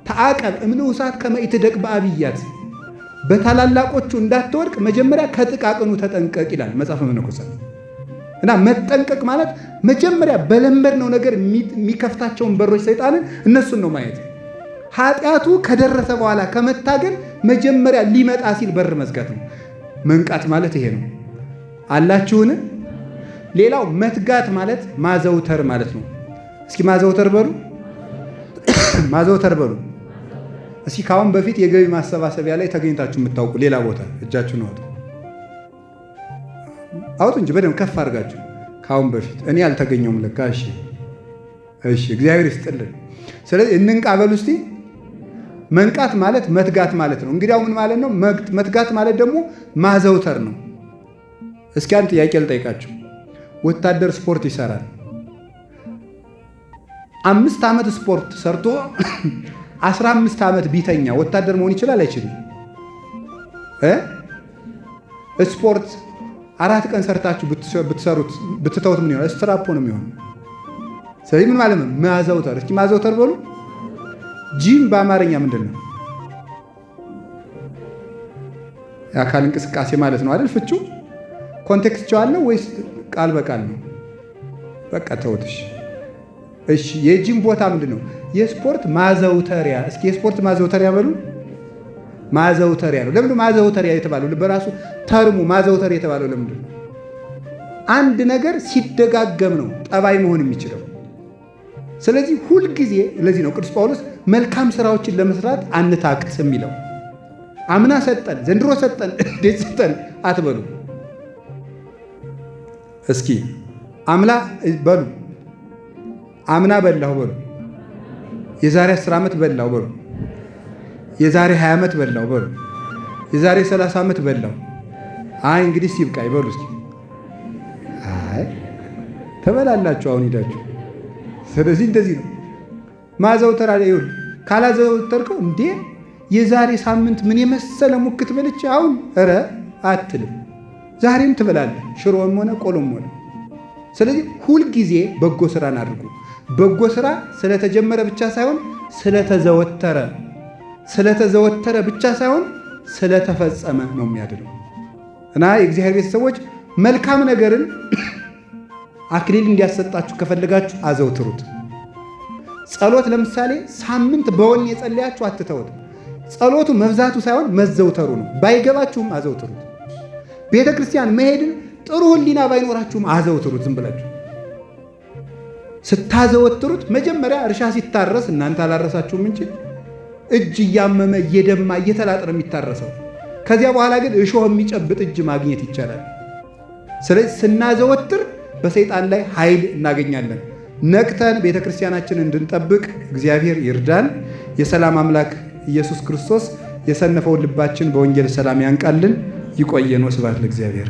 ተዓቀብ እምንውሳት ከመ ኢትደቅ በአብያት፣ በታላላቆቹ እንዳትወድቅ መጀመሪያ ከጥቃቅኑ ተጠንቀቅ ይላል መጽሐፈ መነኮሳት። እና መጠንቀቅ ማለት መጀመሪያ በለመድነው ነገር የሚከፍታቸውን በሮች ሰይጣንን እነሱን ነው ማየት። ኃጢአቱ ከደረሰ በኋላ ከመታገል መጀመሪያ ሊመጣ ሲል በር መዝጋት ነው። መንቃት ማለት ይሄ ነው። አላችሁን? ሌላው መትጋት ማለት ማዘውተር ማለት ነው። እስኪ ማዘውተር በሉ፣ ማዘውተር በሉ። እስኪ ካሁን በፊት የገቢ ማሰባሰቢያ ላይ ተገኝታችሁ የምታውቁ ሌላ ቦታ እጃችሁን አውጡ እንጂ በደንብ ከፍ አድርጋችሁ። ካሁን በፊት እኔ አልተገኘውም ለካ። እሺ፣ እግዚአብሔር ይስጥልን። ስለዚህ እንንቃ በሉ እስቲ። መንቃት ማለት መትጋት ማለት ነው። እንግዲያው ምን ማለት ነው? መትጋት ማለት ደግሞ ማዘውተር ነው። እስኪ አንድ ጥያቄ ልጠይቃችሁ። ወታደር ስፖርት ይሰራል። 5 ዓመት ስፖርት ሰርቶ 15 ዓመት ቢተኛ ወታደር መሆን ይችላል አይችልም? ስፖርት 4 ቀን ሰርታችሁ ብትተውት ምን ይሆናል? ስትራፖ ነው የሚሆነው። ስለዚህ ምን ማለት ነው? ማዘውተር። እስኪ ማዘውተር በሉ። ጂም በአማርኛ ምንድን ነው? የአካል እንቅስቃሴ ማለት ነው አይደል? ፍቹ ኮንቴክስቹዋል ነው ወይስ ቃል በቃል ነው? በቃ ተውትሽ። እሺ፣ የጂም ቦታ ምንድን ነው? የስፖርት ማዘውተሪያ። እስኪ የስፖርት ማዘውተሪያ በሉ። ማዘውተሪያ ነው። ለምንድን ማዘውተሪያ የተባለው? በራሱ ተርሙ ማዘውተሪያ የተባለው ለምንድን ነው? አንድ ነገር ሲደጋገም ነው ጠባይ መሆን የሚችለው። ስለዚህ ሁልጊዜ ለዚህ ነው ቅዱስ ጳውሎስ መልካም ስራዎችን ለመስራት አንታክት የሚለው። አምና ሰጠን፣ ዘንድሮ ሰጠን፣ እንዴት ሰጠን አትበሉ። እስኪ አምና በሉ፣ አምና በላሁ በሉ፣ የዛሬ 10 ዓመት በላሁ በሉ፣ የዛሬ 20 ዓመት በላሁ በሉ፣ የዛሬ 30 ዓመት በላሁ። አይ እንግዲህ ሲብቃኝ በሉ እስኪ። አይ ተበላላችሁ አሁን ሂዳችሁ። ስለዚህ እንደዚህ ነው ማዘውተር አለ። ይሁን ካላዘውተርከው እንዴ የዛሬ ሳምንት ምን የመሰለ ሙክት በልቼ አሁን ኧረ አትልም። ዛሬም ትበላለህ፣ ሽሮም ሆነ ቆሎም ሆነ። ስለዚህ ሁልጊዜ በጎ ስራን አድርጉ። በጎ ስራ ስለተጀመረ ብቻ ሳይሆን ስለተዘወተረ ብቻ ሳይሆን ስለተፈጸመ ነው የሚያድነው። እና የእግዚአብሔር ቤተሰቦች መልካም ነገርን አክሊል እንዲያሰጣችሁ ከፈለጋችሁ አዘውትሩት። ጸሎት ለምሳሌ ሳምንት በወኔ የጸለያችሁ አትተውት። ጸሎቱ መብዛቱ ሳይሆን መዘውተሩ ነው። ባይገባችሁም አዘውትሩት። ቤተ ክርስቲያን መሄድን ጥሩ ሕሊና ባይኖራችሁም አዘውትሩት። ዝም ብላችሁ ስታዘወትሩት መጀመሪያ እርሻ ሲታረስ እናንተ አላረሳችሁም እንጂ እጅ እያመመ እየደማ እየተላጠ ነው የሚታረሰው። ከዚያ በኋላ ግን እሾህ የሚጨብጥ እጅ ማግኘት ይቻላል። ስለዚህ ስናዘወትር በሰይጣን ላይ ኃይል እናገኛለን። ነቅተን ቤተክርስቲያናችንን እንድንጠብቅ እግዚአብሔር ይርዳን። የሰላም አምላክ ኢየሱስ ክርስቶስ የሰነፈውን ልባችን በወንጌል ሰላም ያንቃልን። ይቆየን። ወስብሐት ለእግዚአብሔር።